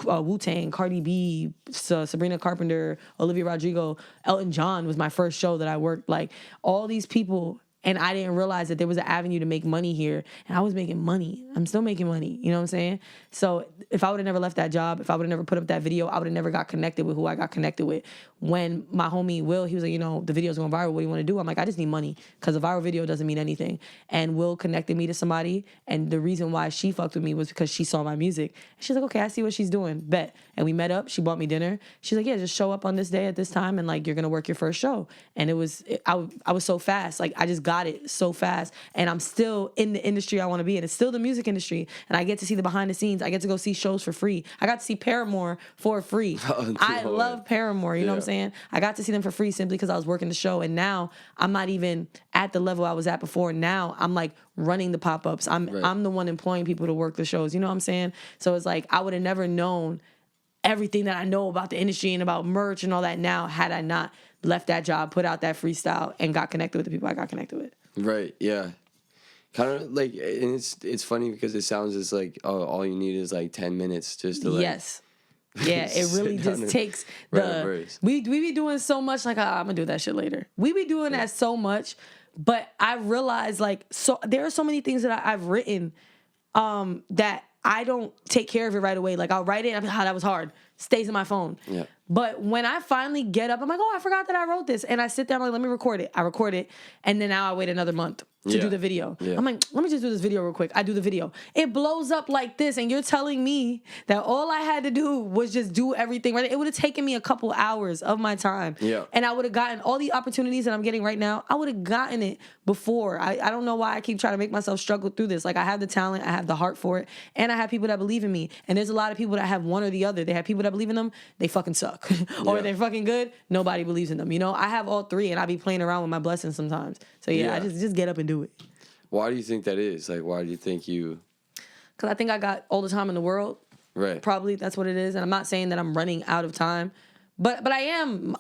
Wu-Tang, Cardi B, Sabrina Carpenter, Olivia Rodrigo, Elton John was my first show that I worked. Like, all these people and I didn't realize that there was an avenue to make money here, and I was making money. I'm still making money. You know what I'm saying? So if I would have never left that job, if I would have never put up that video, I would have never got connected with who I got connected with. When my homie Will, he was like, you know, the video's going viral. What do you want to do? I'm like, I just need money, because a viral video doesn't mean anything. And Will connected me to somebody, and the reason why she fucked with me was because she saw my music. She's like, okay, I see what she's doing. Bet. And we met up. She bought me dinner. She's like, yeah, just show up on this day at this time, and like you're gonna work your first show. And I was so fast. Like I just got it so fast, and I'm still in the industry I want to be in. It's still the music industry, and I get to see the behind the scenes. I get to go see shows for free. I got to see Paramore for free. I love Paramore. You know what I'm saying? I got to see them for free simply because I was working the show, and now I'm not even at the level I was at before. Now I'm like running the pop-ups. I'm the one employing people to work the shows. You know what I'm saying? So it's like I would have never known everything that I know about the industry and about merch and all that now had I not left that job, put out that freestyle, and got connected with the people I got connected with. Right, yeah. Kind of like, and it's funny because it sounds as like, oh, all you need is like 10 minutes just to like. Yes. Yeah, it really just takes we be doing so much, like, I'm gonna do that shit later. We be doing that so much, but I realize like, so there are so many things that I've written that I don't take care of it right away. Like I'll write it, and I'm like, that was hard. Stays in my phone. Yeah. But when I finally get up, I'm like, oh, I forgot that I wrote this. And I sit there, I'm like, let me record it. I record it, and then now I wait another month to do the video. Yeah. I'm like, let me just do this video real quick. I do the video. It blows up like this, and you're telling me that all I had to do was just do everything right. It would have taken me a couple hours of my time. Yeah. And I would have gotten all the opportunities that I'm getting right now. I would have gotten it before. I don't know why I keep trying to make myself struggle through this. Like I have the talent, I have the heart for it, and I have people that believe in me. And there's a lot of people that have one or the other. They have people that believe in them, they fucking suck. Or they're fucking good, nobody believes in them. You know, I have all three, and I be playing around with my blessings sometimes. So I just get up and do it. Why do you think that is? Like, why do you think you? Because I think I got all the time in the world. Right. Probably that's what it is. And I'm not saying that I'm running out of time, but I am.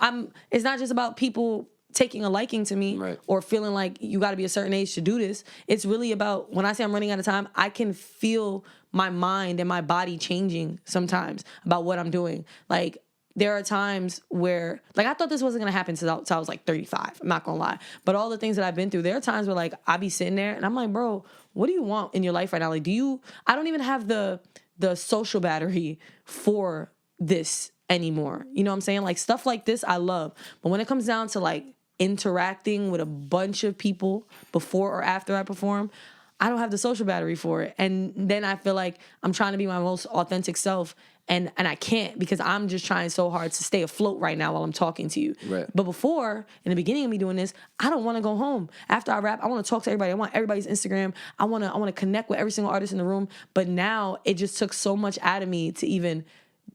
It's not just about people taking a liking to me or feeling like you got to be a certain age to do this. It's really about, when I say I'm running out of time, I can feel my mind and my body changing sometimes about what I'm doing. Like, there are times where, like, I thought this wasn't going to happen since I was like 35. I'm not going to lie. But all the things that I've been through, there are times where, like, I be sitting there and I'm like, bro, what do you want in your life right now? Like, I don't even have the social battery for this anymore. You know what I'm saying? Like, stuff like this I love. But when it comes down to, like, interacting with a bunch of people before or after I perform, I don't have the social battery for it. And then I feel like I'm trying to be my most authentic self, and I can't, because I'm just trying so hard to stay afloat right now while I'm talking to you. Right. But before, in the beginning of me doing this, I don't want to go home. After I rap, I want to talk to everybody. I want everybody's Instagram. I want to connect with every single artist in the room. But now it just took so much out of me to even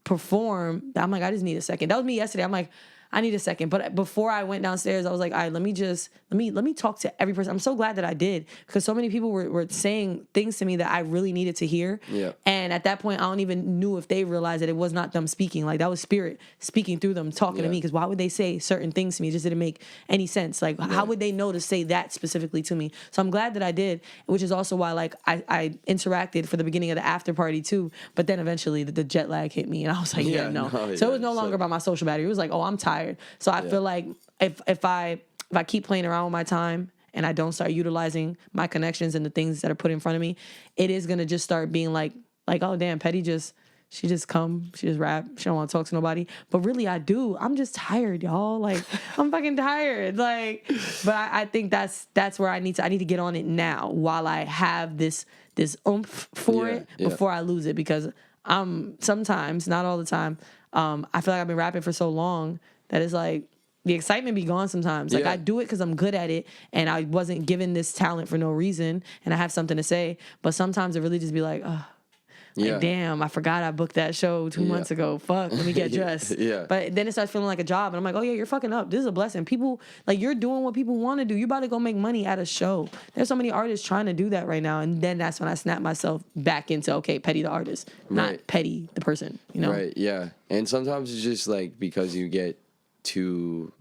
perform that I'm like, I just need a second. That was me yesterday. I'm like, I need a second. But before I went downstairs, I was like, all right, let me talk to every person. I'm so glad that I did, because so many people were saying things to me that I really needed to hear. Yeah. And at that point, I don't even knew if they realized that it was not them speaking. Like, that was spirit speaking through them, talking to me. Because why would they say certain things to me? It just didn't make any sense. Like, how would they know to say that specifically to me? So I'm glad that I did, which is also why, like, I interacted for the beginning of the after party too. But then eventually the jet lag hit me, and I was like, no. So it was no longer about my social battery. It was like, oh, I'm tired. So I feel like if I keep playing around with my time and I don't start utilizing my connections and the things that are put in front of me, it is gonna just start being like, oh damn, Petty she just rap, she don't want to talk to nobody. But really I do. I'm just tired, y'all. Like, I'm fucking tired. Like, but I think that's where I need to get on it now, while I have this oomph for it before I lose it, because sometimes, not all the time, I feel like I've been rapping for so long that it's like the excitement be gone sometimes. Like, I do it because I'm good at it, and I wasn't given this talent for no reason, and I have something to say. But sometimes it really just be like, like, damn, I forgot I booked that show 2 months ago. Fuck, let me get dressed. But then it starts feeling like a job, and I'm like, oh yeah, you're fucking up. This is a blessing. People, like, you're doing what people want to do. You're about to go make money at a show. There's so many artists trying to do that right now, and then that's when I snap myself back into, okay, Petty the artist, not Petty the person. You know? Right. Yeah. And sometimes it's just like, because you get too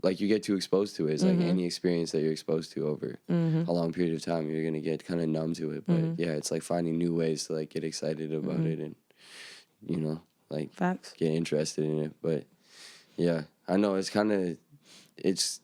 exposed to it. It's like any experience that you're exposed to over a long period of time, you're gonna get kind of numb to it. But it's like finding new ways to like get excited about it, and you know, like, facts, get interested in it. But yeah, I know it's kind of it's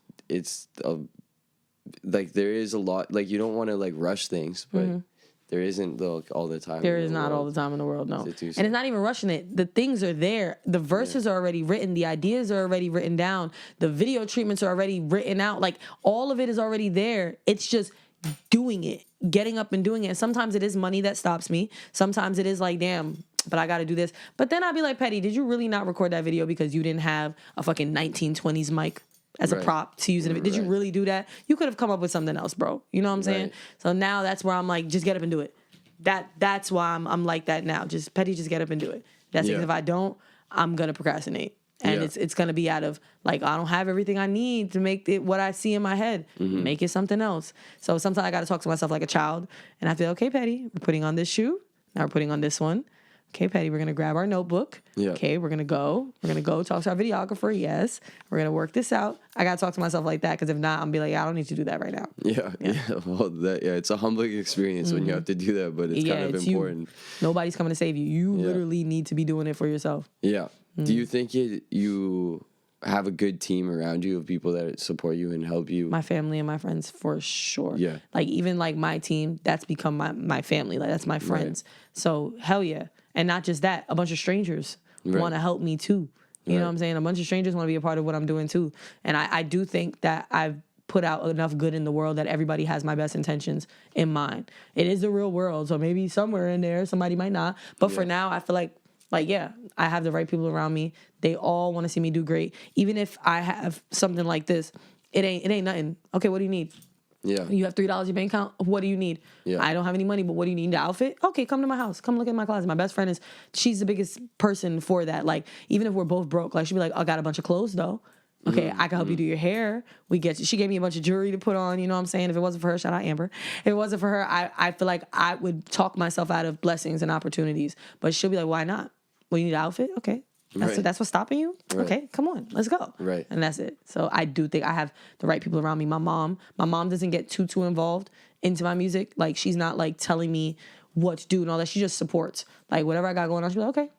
like there is a lot, like you don't want to like rush things, but there isn't like all the time. There is not all the time in the world, no. And it's not even rushing it. The things are there. The verses are already written. The ideas are already written down. The video treatments are already written out. Like, all of it is already there. It's just doing it, getting up and doing it. And sometimes it is money that stops me. Sometimes it is like, damn, but I got to do this. But then I'll be like, Petty, did you really not record that video because you didn't have a fucking 1920s mic as a prop to use in it? Did you really do that? You could have come up with something else, bro. You know what I'm saying? So now that's where I'm like, just get up and do it. That's why I'm like that now. Just Petty, just get up and do it. That's it. If I don't, I'm gonna procrastinate. And it's gonna be out of like, I don't have everything I need to make it what I see in my head. Make it something else. So sometimes I gotta talk to myself like a child, and I feel, okay, Petty, we're putting on this shoe. Now we're putting on this one. Okay, Petty, we're gonna grab our notebook. Yeah. Okay, we're gonna go talk to our videographer. Yes, we're gonna work this out. I gotta talk to myself like that, because if not, I'm be like, I don't need to do that right now. Yeah. Well, it's a humbling experience when you have to do that, but it's kind of important. Nobody's coming to save you. You literally need to be doing it for yourself. Yeah. Do you think you have a good team around you of people that support you and help you? My family and my friends, for sure. Yeah. Like, even like my team, that's become my family. Like, that's my friends. So hell yeah. And not just that, a bunch of strangers want to help me too. You know what I'm saying? A bunch of strangers want to be a part of what I'm doing too. And I do think that I've put out enough good in the world that everybody has my best intentions in mind. It is the real world, so maybe somewhere in there somebody might not. But for now, I feel like I have the right people around me. They all want to see me do great. Even if I have something like this, it ain't nothing. Okay, what do you need? Yeah. You have $3 in your bank account? What do you need? Yeah. I don't have any money, but what do you need? The outfit? Okay, come to my house. Come look at my closet. My best friend she's the biggest person for that. Like, even if we're both broke, like, she'd be like, I got a bunch of clothes though. Okay, I can help you do your hair. She gave me a bunch of jewelry to put on, you know what I'm saying? If it wasn't for her, shout out Amber. If it wasn't for her, I feel like I would talk myself out of blessings and opportunities. But she'll be like, why not? Well, you need an outfit? Okay. That's what's stopping you? Right. Okay, come on, let's go. Right. And that's it. So I do think I have the right people around me. My mom doesn't get too involved into my music. Like, she's not like telling me what to do and all that. She just supports. Like, whatever I got going on, she'll be like, okay,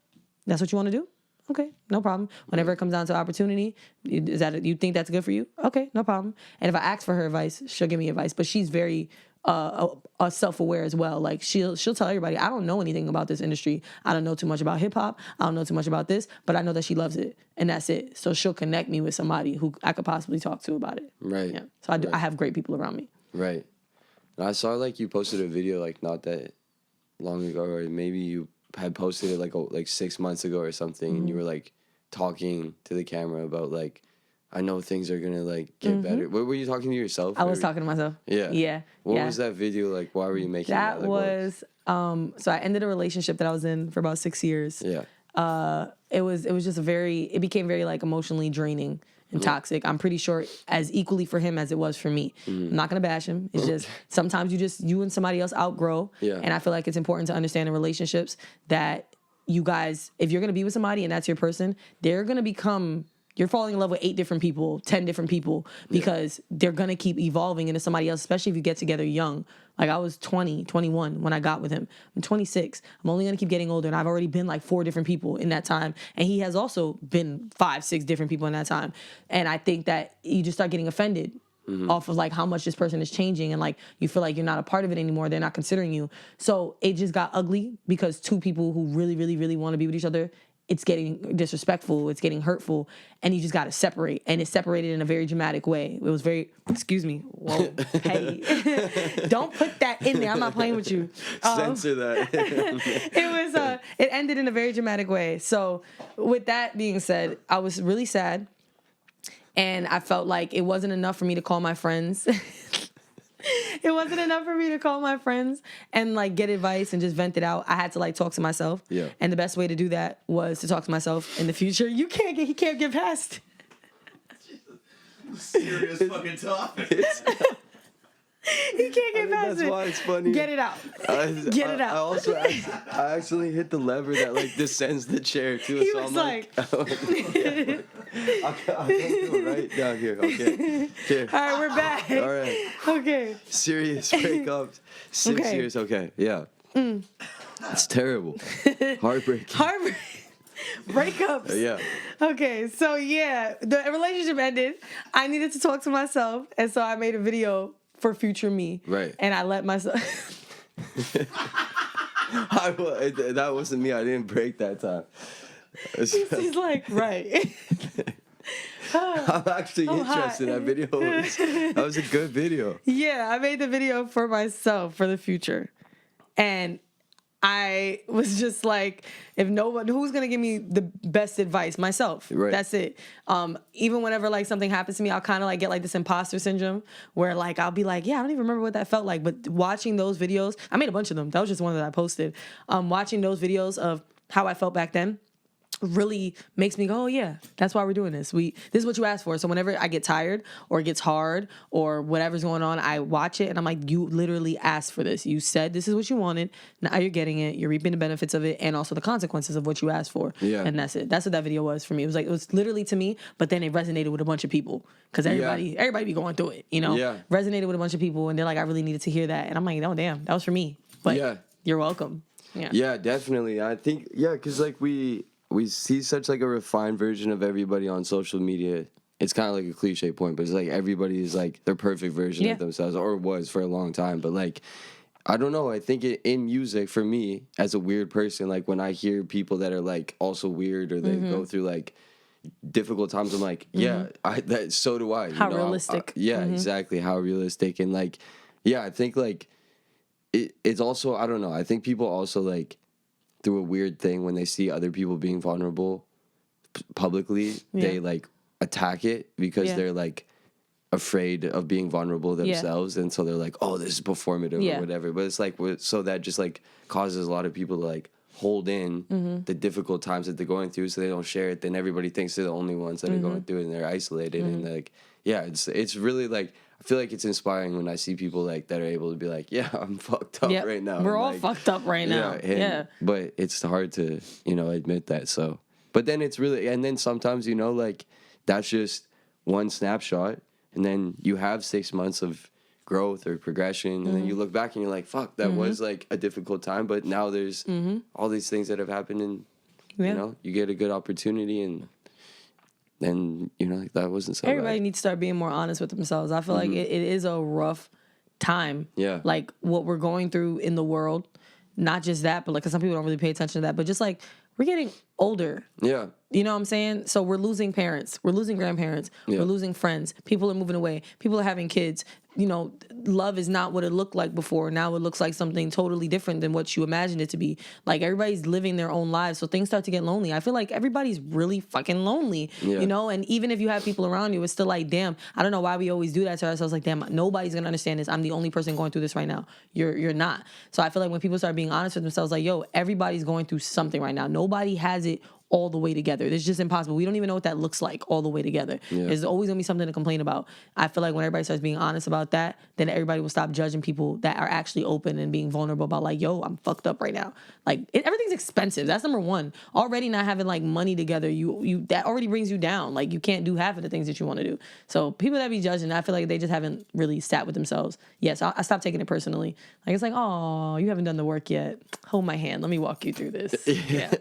that's what you want to do? Okay, no problem. Whenever it comes down to opportunity, you think that's good for you? Okay, no problem. And if I ask for her advice, she'll give me advice. But she's very self-aware as well. Like, she'll tell everybody, I don't know anything about this industry. I don't know too much about hip-hop. I don't know too much about this, but I know that she loves it, and that's it. So she'll connect me with somebody who I could possibly talk to about it. Right. Yeah. So I have great people around me. Right. And I saw, like, you posted a video, like, not that long ago, or maybe you had posted it, like 6 months ago or something, and you were, like, talking to the camera about, like, I know things are gonna like get better. What were you talking to yourself? I was talking to myself. Yeah. Yeah. What was that video like? Why were you making that? That was so I ended a relationship that I was in for about 6 years. Yeah. It was just it became very like emotionally draining and toxic. I'm pretty sure as equally for him as it was for me. I'm not gonna bash him. It's just sometimes you and somebody else outgrow. Yeah. And I feel like it's important to understand in relationships that you guys, if you're gonna be with somebody and that's your person, they're gonna become. You're falling in love with 8 different people, 10 different people, because they're going to keep evolving into somebody else, especially if you get together young. Like, I was 20, 21 when I got with him. I'm 26. I'm only going to keep getting older, and I've already been like 4 different people in that time. And he has also been 5, 6 different people in that time. And I think that you just start getting offended off of like how much this person is changing, and like you feel like you're not a part of it anymore. They're not considering you. So it just got ugly because 2 people who really, really, really want to be with each other, it's getting disrespectful, it's getting hurtful, and you just got to separate. And it separated in a very dramatic way. It was very, excuse me, whoa, hey, don't put that in there. I'm not playing with you. Censor that. It ended in a very dramatic way. So with that being said, I was really sad, and I felt like it wasn't enough for me to call my friends. It wasn't enough for me to call my friends and like get advice and just vent it out. I had to like talk to myself. Yeah. And the best way to do that was to talk to myself in the future. He can't get past. Serious fucking topic. He can't get past that's it. Why it's funny. Get it out. Get it out. I actually hit the lever that like descends the chair too. He so was I'm like I'll do it right down here. Okay. Here. All right, we're back. All right. Okay. Serious breakup. 6 years. Okay. Yeah. It's terrible. Heartbreaking. Breakups. Yeah. Okay, so yeah, the relationship ended. I needed to talk to myself, and so I made a video for future me. Right. And I let myself. That wasn't me. I didn't break that time. He's like, right. I'm actually Oh, hi. interested. That was a good video. Yeah, I made the video for myself for the future. And I was just like, if no one, who's gonna give me the best advice? Myself. Right. That's it. Even whenever like something happens to me, I'll kind of like get like this imposter syndrome where like I'll be like, yeah, I don't even remember what that felt like. But watching those videos, I made a bunch of them. That was just one that I posted. Watching those videos of how I felt back then really makes me go, oh yeah, that's why we're doing this. This is what you asked for. So whenever I get tired or it gets hard or whatever's going on, I watch it and I'm like, you literally asked for this. You said this is what you wanted. Now you're getting it. You're reaping the benefits of it and also the consequences of what you asked for. Yeah. And that's it. That's what that video was for me. It was literally to me, but then it resonated with a bunch of people because everybody be going through it, you know? Yeah. Resonated with a bunch of people and they're like, I really needed to hear that. And I'm like, oh damn, that was for me. But you're welcome. Yeah. Yeah, definitely. I think, because like we see such like a refined version of everybody on social media. It's kind of like a cliche point, but it's like everybody is like their perfect version of themselves, or was for a long time. But like, I don't know. I think in music, for me, as a weird person, like when I hear people that are like also weird or they go through like difficult times, I'm like, so do I. How realistic. Exactly. How realistic. And like, I think like it's also, I don't know. I think people also like, through a weird thing when they see other people being vulnerable publicly, they like attack it because they're like afraid of being vulnerable themselves, and so they're like, oh, this is performative or whatever. But it's like, so that just like causes a lot of people to like hold in the difficult times that they're going through, so they don't share it. Then everybody thinks they're the only ones that are going through it, and they're isolated. And like, it's really like, I feel like it's inspiring when I see people like that are able to be like, yeah, I'm fucked up right now. We're all like, fucked up right now. But it's hard to, admit that. So, but then it's really, and then sometimes, like that's just one snapshot, and then you have 6 months of growth or progression, and then you look back and you're like, fuck, that was like a difficult time, but now there's all these things that have happened, and you get a good opportunity, and then like that wasn't so everybody bad. needs to start being more honest with themselves. I feel like it is a rough time. Like what we're going through in the world, not just that, but like, 'cause some people don't really pay attention to that, but just like we're getting older. You know what I'm saying? So we're losing parents, we're losing grandparents, we're losing friends, people are moving away, people are having kids. Love is not what it looked like before. Now it looks like something totally different than what you imagined it to be. Like everybody's living their own lives, so things start to get lonely. I feel like everybody's really fucking lonely, and even if you have people around you, it's still like, damn, I don't know why we always do that to ourselves. Like, damn, nobody's gonna understand this. I'm the only person going through this right now. You're not. So I feel like when people start being honest with themselves, like, yo, everybody's going through something right now. Nobody has it all the way together. It's just impossible. We don't even know what that looks like all the way together. There's always gonna be something to complain about. I feel like when everybody starts being honest about that, then everybody will stop judging people that are actually open and being vulnerable about like, yo, I'm fucked up right now. Like everything's expensive. That's number one. Already not having like money together, you that already brings you down. Like you can't do half of the things that you want to do. So people that be judging, I feel like they just haven't really sat with themselves. Yes, I stopped taking it personally. Like it's like, oh, you haven't done the work yet. Hold my hand. Let me walk you through this. Yeah.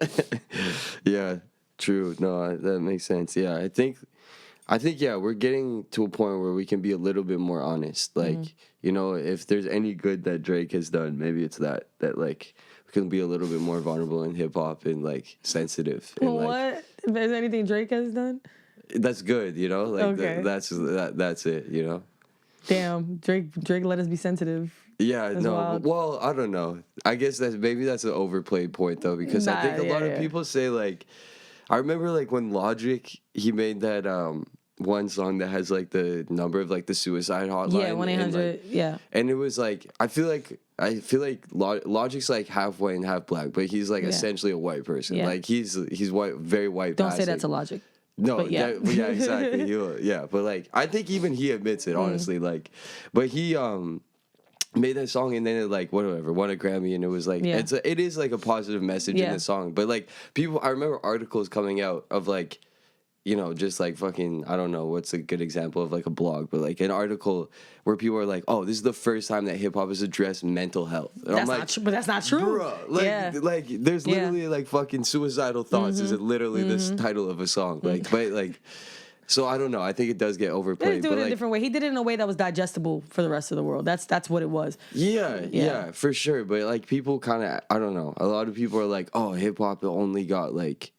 Yeah, true. No, that makes sense. Yeah, I think we're getting to a point where we can be a little bit more honest. Like, if there's any good that Drake has done, maybe it's that like we can be a little bit more vulnerable in hip hop and like sensitive. And, What? Like, If there's anything Drake has done? that's good, Like Okay. that's it, Damn, Drake let us be sensitive. Yeah, That's no. wild. Well, I don't know. I guess that's an overplayed point though, because I think a lot of people say like, I remember like when Logic, he made that one song that has like the number of like the suicide hotline. Yeah, 1-800. Yeah. And it was like, I feel like Logic's like half white and half black, but he's like essentially a white person. Yeah. Like he's white, very white. Don't passing. say that to Logic. No, But yeah. yeah, exactly. But like, I think even he admits it, honestly. Like, but he made that song and then it like whatever won a Grammy, and it was like it is like a positive message in the song. But like people, I remember articles coming out of like you know, just like fucking, I don't know what's a good example of like a blog, but like an article where people are like, oh, this is the first time that hip hop has addressed mental health. And That's I'm like, not true, but that's not true. bro, like there's literally like fucking suicidal thoughts is literally this title of a song. Like, but like, so I don't know. I think it does get They overplayed. just do it but in a like, different way. He did it in a way that was digestible for the rest of the world. That's what it was. yeah, for sure. But like people kind of, I don't know. A lot of people are like, oh, hip hop only got like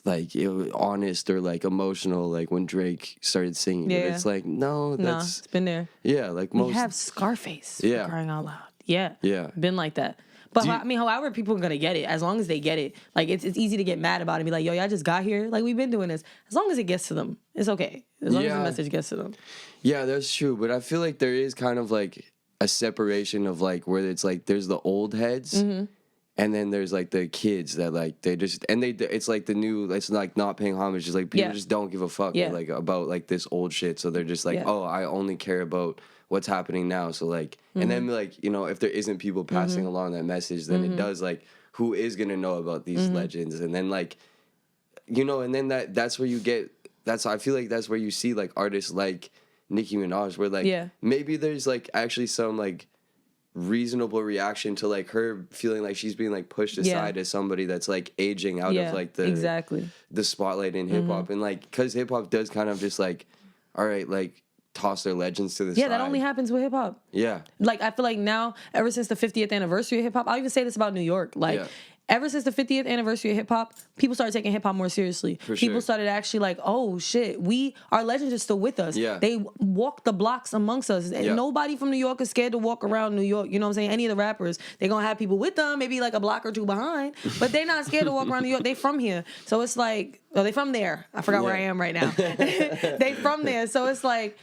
it was honest or like emotional like when Drake started singing. Yeah. And it's like, no, Nah, that's it's been there. yeah, like We most have Scarface. Yeah. For crying out loud. Yeah. Yeah. Been like that. But Do you- I mean, however, people are gonna get it. As long as they get it, like it's easy to get mad about it and be like, "Yo, y'all just got here. Like we've been doing this." As long as it gets to them, it's okay. As long as the Yeah. message gets to them. Yeah, that's true. But I feel like there is kind of like a separation of like where it's like there's the old heads Mm-hmm. and then there's like the kids that like they just and they it's like the new it's like not paying homage. It's like people Yeah. just don't give a fuck Yeah. like about like this old shit. So they're just like, Yeah. oh, I only care about what's happening now. So like and then like, you know, if there isn't people passing along that message, then it does like who is gonna know about these legends? And then like you know, and then that's where you get that's I feel like that's where you see like artists like Nicki Minaj where like Yeah. maybe there's like actually some like reasonable reaction to like her feeling like she's being like pushed aside as somebody that's like aging out Yeah, of like the exactly. the spotlight in hip hop and like because hip hop does kind of just like all right like toss their legends to the side. Yeah, that only happens with hip hop. Yeah. Like I feel like now, ever since the 50th anniversary of hip hop, I'll even say this about New York. Like Yeah. ever since the 50th anniversary of hip hop, people started taking hip hop more seriously. For People sure. started actually like, oh shit, our legends are still with us. Yeah. They walk the blocks amongst us. And Yeah. nobody from New York is scared to walk around New York. You know what I'm saying? Any of the rappers, they're gonna have people with them, maybe like a block or two behind, but they're not scared to walk around New York. They from here. So it's like, oh, they from there. I forgot where I Yeah. am right now. They from there. So it's like,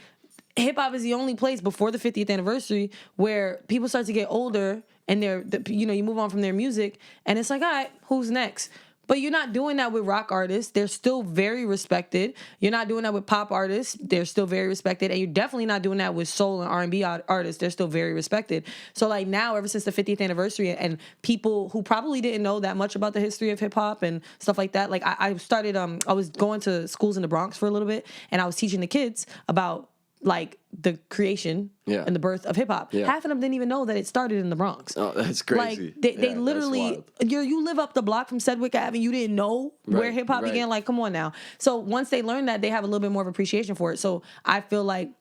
hip hop is the only place before the 50th anniversary where people start to get older and you move on from their music and it's like, all right, who's next? But you're not doing that with rock artists. They're still very respected. You're not doing that with pop artists. They're still very respected. And you're definitely not doing that with soul and R&B artists. They're still very respected. So like now, ever since the 50th anniversary and people who probably didn't know that much about the history of hip hop and stuff like that, like I started, I was going to schools in the Bronx for a little bit and I was teaching the kids about like the creation and the birth of hip hop. Yeah. Half of them didn't even know that it started in the Bronx. Oh, that's crazy. Like they Yeah, that's literally, wild. you live up the block from Sedgwick Avenue. You didn't know where Right, hip hop right. began. Like, come on now. So once they learn that, they have a little bit more of appreciation for it. So I feel like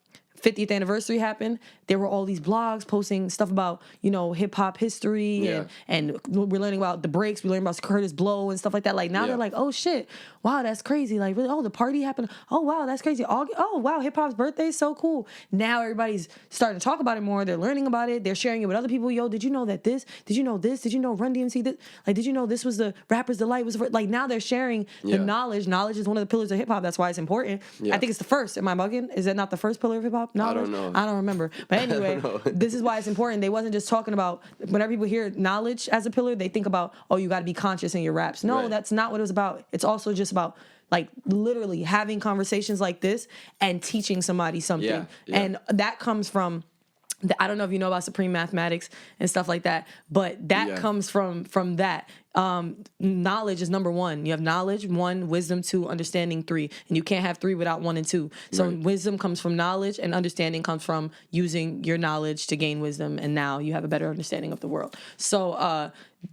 50th anniversary happened. There were all these blogs posting stuff about, hip hop history Yeah. and we're learning about the breaks. We're learning about Curtis Blow and stuff like that. Like now Yeah. they're like, oh shit, wow, that's crazy. Like, really, oh, the party happened. Oh wow, that's crazy. Oh wow, hip hop's birthday is so cool. Now everybody's starting to talk about it more. They're learning about it. They're sharing it with other people. Yo, did you know that this? Did you know this? Did you know Run DMC this? Like, did you know this was the Rapper's Delight? Like now they're sharing the Yeah. knowledge. Knowledge is one of the pillars of hip hop. That's why it's important. Yeah. I think it's the first. Am I bugging? Is that not the first pillar of hip hop? Knowledge? don't know. I don't remember. But anyway, this is why it's important. They wasn't just talking about, whenever people hear knowledge as a pillar, they think about, oh, you got to be conscious in your raps. No, Right. that's not what it was about. It's also just about like literally having conversations like this and teaching somebody something. Yeah, yeah. And that comes from, I don't know if you know about Supreme Mathematics and stuff like that, but that Yeah. comes from that. Knowledge is number one. You have knowledge, 1, wisdom, 2, understanding, 3. And you can't have 3 without 1 and 2. So Right. wisdom comes from knowledge and understanding comes from using your knowledge to gain wisdom. And now you have a better understanding of the world. So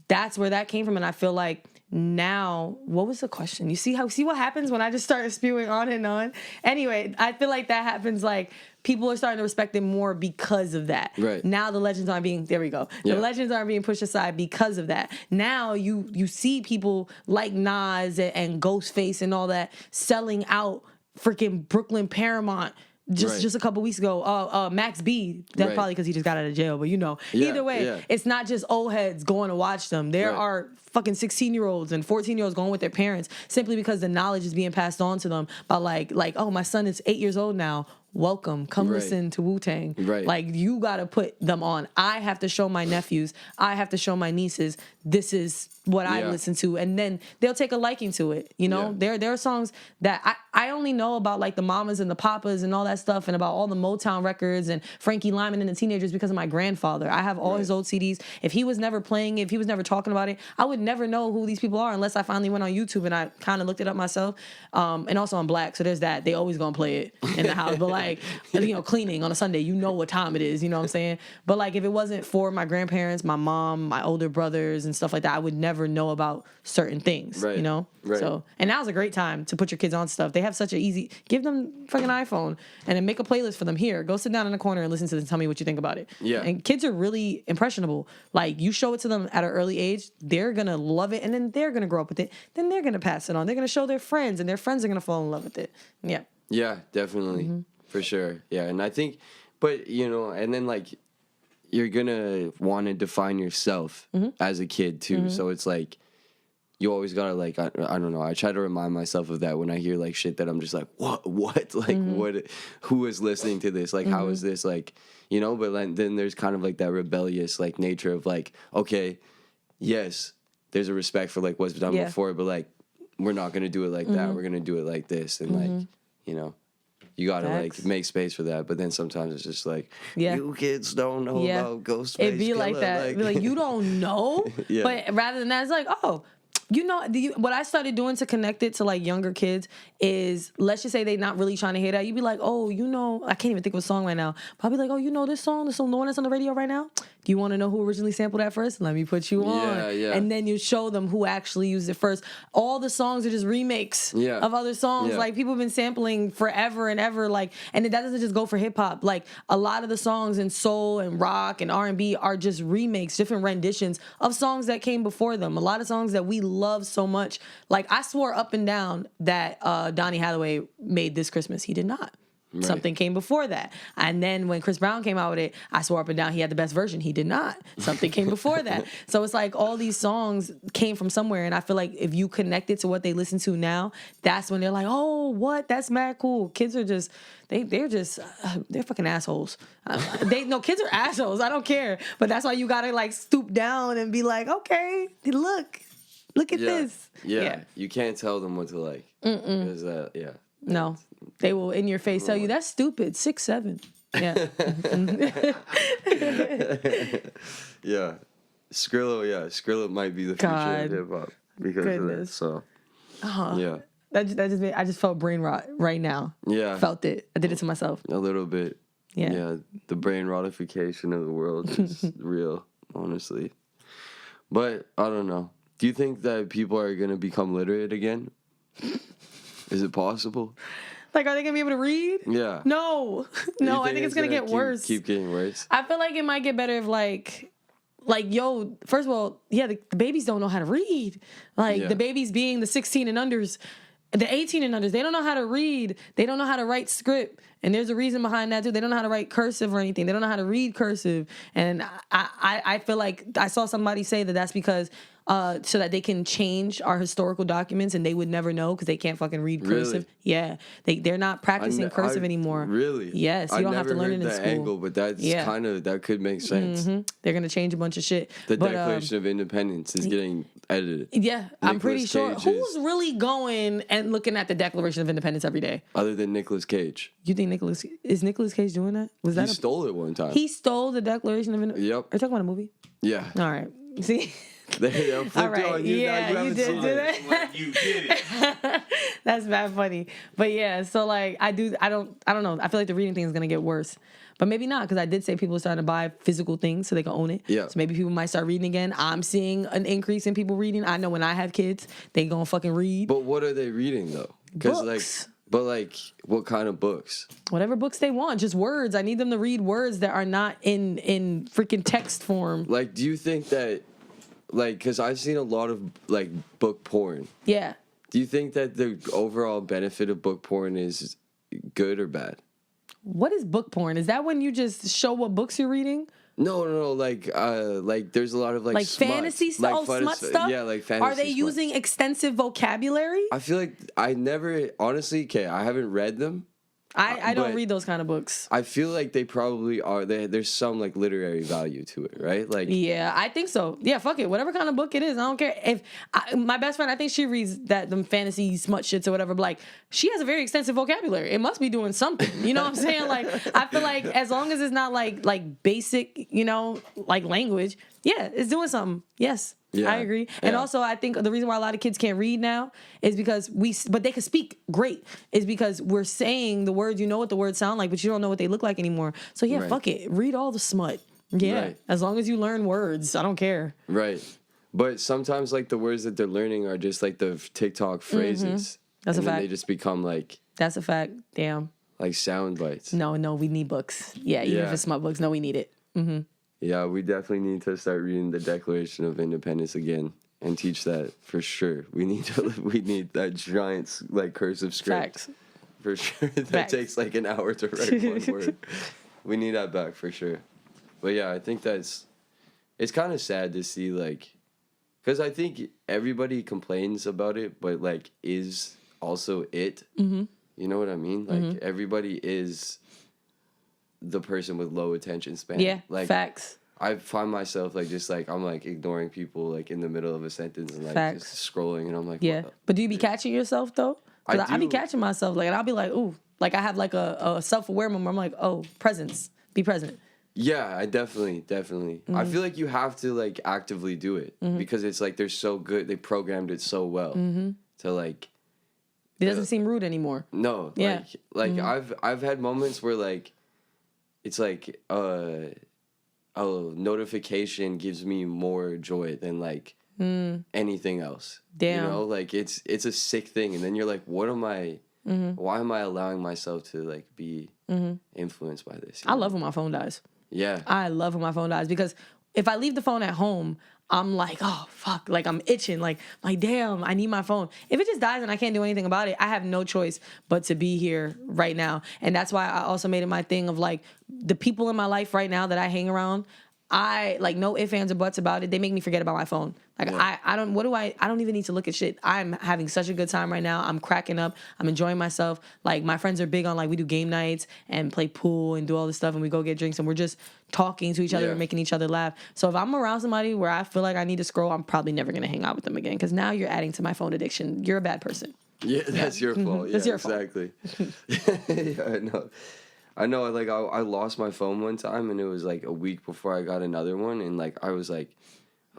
that's where that came from. And I feel like now, what was the question? You see what happens when I just start spewing on and on? Anyway, I feel like that happens like people are starting to respect it more because of that. Right. Now the legends aren't being, there we go. Yeah. The legends aren't being pushed aside because of that. Now you see people like Nas and Ghostface and all that selling out freaking Brooklyn Paramount. Just Right. a couple weeks ago, Max B. That's Right. probably because he just got out of jail. But Yeah, either way, yeah. it's not just old heads going to watch them. There Right. are fucking 16-year-olds and 14-year-olds going with their parents simply because the knowledge is being passed on to them by like, oh, my son is 8 years old now. Welcome. Come Right. listen to Wu-Tang. Right. Like, you got to put them on. I have to show my nephews. I have to show my nieces this is what I listen to, and then they'll take a liking to it. You know, there are songs that I only know about, like the Mamas and the Papas and all that stuff, and about all the Motown records and Frankie Lyman and the Teenagers because of my grandfather. I have all his old CDs. If he was never playing it, if he was never talking about it, I would never know who these people are unless I finally went on YouTube and I kind of looked it up myself. And also I'm black, so there's that. They always gonna play it in the house, but like, you know, cleaning on a Sunday, you know what time it is. You know what I'm saying? But like, if it wasn't for my grandparents, my mom, my older brothers, and stuff like that, I would never know about certain things. You know? So, and now's a great time to put your kids on stuff. They have such an easy. Give them fucking iPhone and then make a playlist for them. Here, go sit down in the corner and listen to this. Tell me what you think about it. Yeah. And kids are really impressionable. Like, you show it to them at an early age, they're gonna love it, and then they're gonna grow up with it. Then they're gonna pass it on. They're gonna show their friends, and their friends are gonna fall in love with it. Yeah. Yeah, definitely. For sure. Yeah, and I think, but, you know, and then, like, you're gonna want to define yourself as a kid, too. So it's like, you always gotta, like, I don't know, I try to remind myself of that when I hear, like, shit that I'm just like, what, like, what, who is listening to this, like, how is this, like, you know, but then there's kind of, like, that rebellious, like, nature of, like, okay, yes, there's a respect for, like, what's done before, but, like, we're not gonna do it like that, we're gonna do it like this, and, like, you know, you gotta, like, make space for that, but then sometimes it's just like, you kids don't know about Ghostface It'd be Killer. like that. It'd be like, you don't know? But rather than that, it's like, oh, you know, what I started doing to connect it to, like, younger kids is, let's just say they're not really trying to hear that. You'd be like, oh, you know, I can't even think of a song right now. But I'll be like, oh, you know this song? The one that's on the radio right now? Do you want to know who originally sampled that first? Let me put you on. Yeah. And then you show them who actually used it first. All the songs are just remakes of other songs. Yeah. Like, people have been sampling forever and ever. Like, and that doesn't just go for hip hop. Like, a lot of the songs in soul and rock and R&B are just remakes, different renditions of songs that came before them. A lot of songs that we love so much. Like, I swore up and down that Donny Hathaway made This Christmas. He did not. Right. Something came before that. And then when Chris Brown came out with it, I swore up and down he had the best version. He did not. Something came before that. So it's like all these songs came from somewhere. And I feel like if you connect it to what they listen to now, that's when they're like, oh, what? That's mad cool. Kids are just, they're fucking assholes. Kids are assholes. I don't care. But that's why you got to, like, stoop down and be like, okay, look at this. Yeah. You can't tell them what to like. Because, No. They will in your face tell you that's stupid. 6, 7. Yeah. Yeah. Skrilla might be the future of hip hop because of that. So yeah. I just felt brain rot right now. Yeah. Felt it. I did it to myself. A little bit. Yeah. Yeah. The brain rotification of the world is real, honestly. But I don't know. Do you think that people are gonna become literate again? Is it possible? Like, are they gonna be able to read? Yeah. No, I think it's gonna get worse. Keep getting worse. I feel like it might get better if like, yo, first of all, the babies don't know how to read. Like, the babies being the 16 and unders, the 18 and unders, they don't know how to read. They don't know how to write script. And there's a reason behind that, too. They don't know how to write cursive or anything. They don't know how to read cursive. And I feel like I saw somebody say that that's because so that they can change our historical documents and they would never know because they can't fucking read cursive. Really? Yeah. They're not practicing cursive anymore. Really? Yes. You don't have to learn it in school. Angle, but that's kind of, that could make sense. Mm-hmm. They're going to change a bunch of shit. The Declaration of Independence is getting edited. Yeah. I'm pretty sure. Who's really going and looking at the Declaration of Independence every day? Other than Nicolas Cage. You think Nicolas Cage doing that? He stole it one time. He stole the Declaration of Independence? Yep. Are you talking about a movie? Yeah. All right. See? All right. You did do that. Like, you did it. That's bad funny. But yeah, so like I don't know. I feel like the reading thing is gonna get worse. But maybe not, because I did say people are starting to buy physical things so they can own it. Yeah. So maybe people might start reading again. I'm seeing an increase in people reading. I know when I have kids, they gonna fucking read. But what are they reading though? Books. But what kind of books? Whatever books they want, just words. I need them to read words that are not in freaking text form. Like, do you think that, like, because I've seen a lot of, like, book porn. Yeah. Do you think that the overall benefit of book porn is good or bad? What is book porn? Is that when you just show what books you're reading? No. Like there's a lot of like smut, fantasy stuff, smut stuff. Yeah, like fantasy. Are they smut. using extensive vocabulary? I feel like I never, honestly, I haven't read them, I don't But read those kind of books. I feel like they probably are. There's some like literary value to it, right? Like, Yeah, I think so. Yeah, fuck it. Whatever kind of book it is, I don't care. If my best friend, I think she reads them fantasy smut shits or whatever. But like, she has a very extensive vocabulary. It must be doing something. You know what I'm saying? Like, I feel like as long as it's not like basic, like language, yeah, it's doing something. Yes. Yeah, I agree. And yeah. also, I think the reason why a lot of kids can't read now is because but they can speak great, is because we're saying the words, you know what the words sound like, but you don't know what they look like anymore. So yeah, Right. fuck it. Read all the smut. Yeah. Right. As long as you learn words, I don't care. right. But sometimes like the words that they're learning are just like the TikTok phrases. That's and a then fact. they just become like That's a fact. Damn. sound bites. No, we need books. Yeah, even if Yeah. it's smut books, no, we need it. Yeah, we definitely need to start reading the Declaration of Independence again and teach that for sure. We need that giant like cursive script. Facts. For sure. That Facts. takes like an hour to write one word. We need that back for sure. But yeah, I think it's kind of sad to see like, because I think everybody complains about it, but like is also it. Mm-hmm. You know what I mean? Like everybody is the person with low attention span. Yeah, like facts. I find myself like just like I'm like ignoring people like in the middle of a sentence and like Facts. just scrolling and I'm like, Yeah. what But do you be catching yourself though? 'Cause I be do. catching myself, like, and I'll be like, ooh, like I have like a self-aware moment. I'm like, oh, presence. Be present. Yeah, I definitely. I feel like you have to like actively do it because it's like they're so good. They programmed it so well to like. It doesn't seem rude anymore. No, Yeah. like I've had moments where like, it's like a notification gives me more joy than like anything else. Damn. You know, like it's a sick thing, and then you're like, what am I? Why am I allowing myself to like be influenced by this? You I know? love when my phone dies. Yeah. I love when my phone dies because if I leave the phone at home, I'm like, oh, fuck. Like, I'm itching. Like, damn, I need my phone. If it just dies and I can't do anything about it, I have no choice but to be here right now. And that's why I also made it my thing of, like, the people in my life right now that I hang around, I, like, no ifs, ands, or buts about it. They make me forget about my phone. Like, Yeah. I don't even need to look at shit. I'm having such a good time right now. I'm cracking up. I'm enjoying myself. Like, my friends are big on, like, we do game nights and play pool and do all this stuff, and we go get drinks, and we're just talking to each other Yeah. and making each other laugh. So if I'm around somebody where I feel like I need to scroll, I'm probably never going to hang out with them again, because now you're adding to my phone addiction. You're a bad person. Yeah, that's your fault. Yeah, That's your fault. exactly. Yeah, I know. Like I lost my phone one time, and it was like a week before I got another one, and like I was like,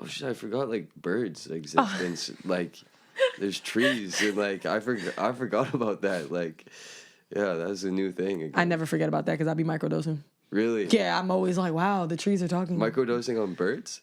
oh shit, I forgot like birds existence. Like there's trees, and like I forgot about that. Like yeah, that's a new thing. Again. I never forget about that because I'll be microdosing. Really. Yeah, I'm always like, wow, the trees are talking. Microdosing on birds.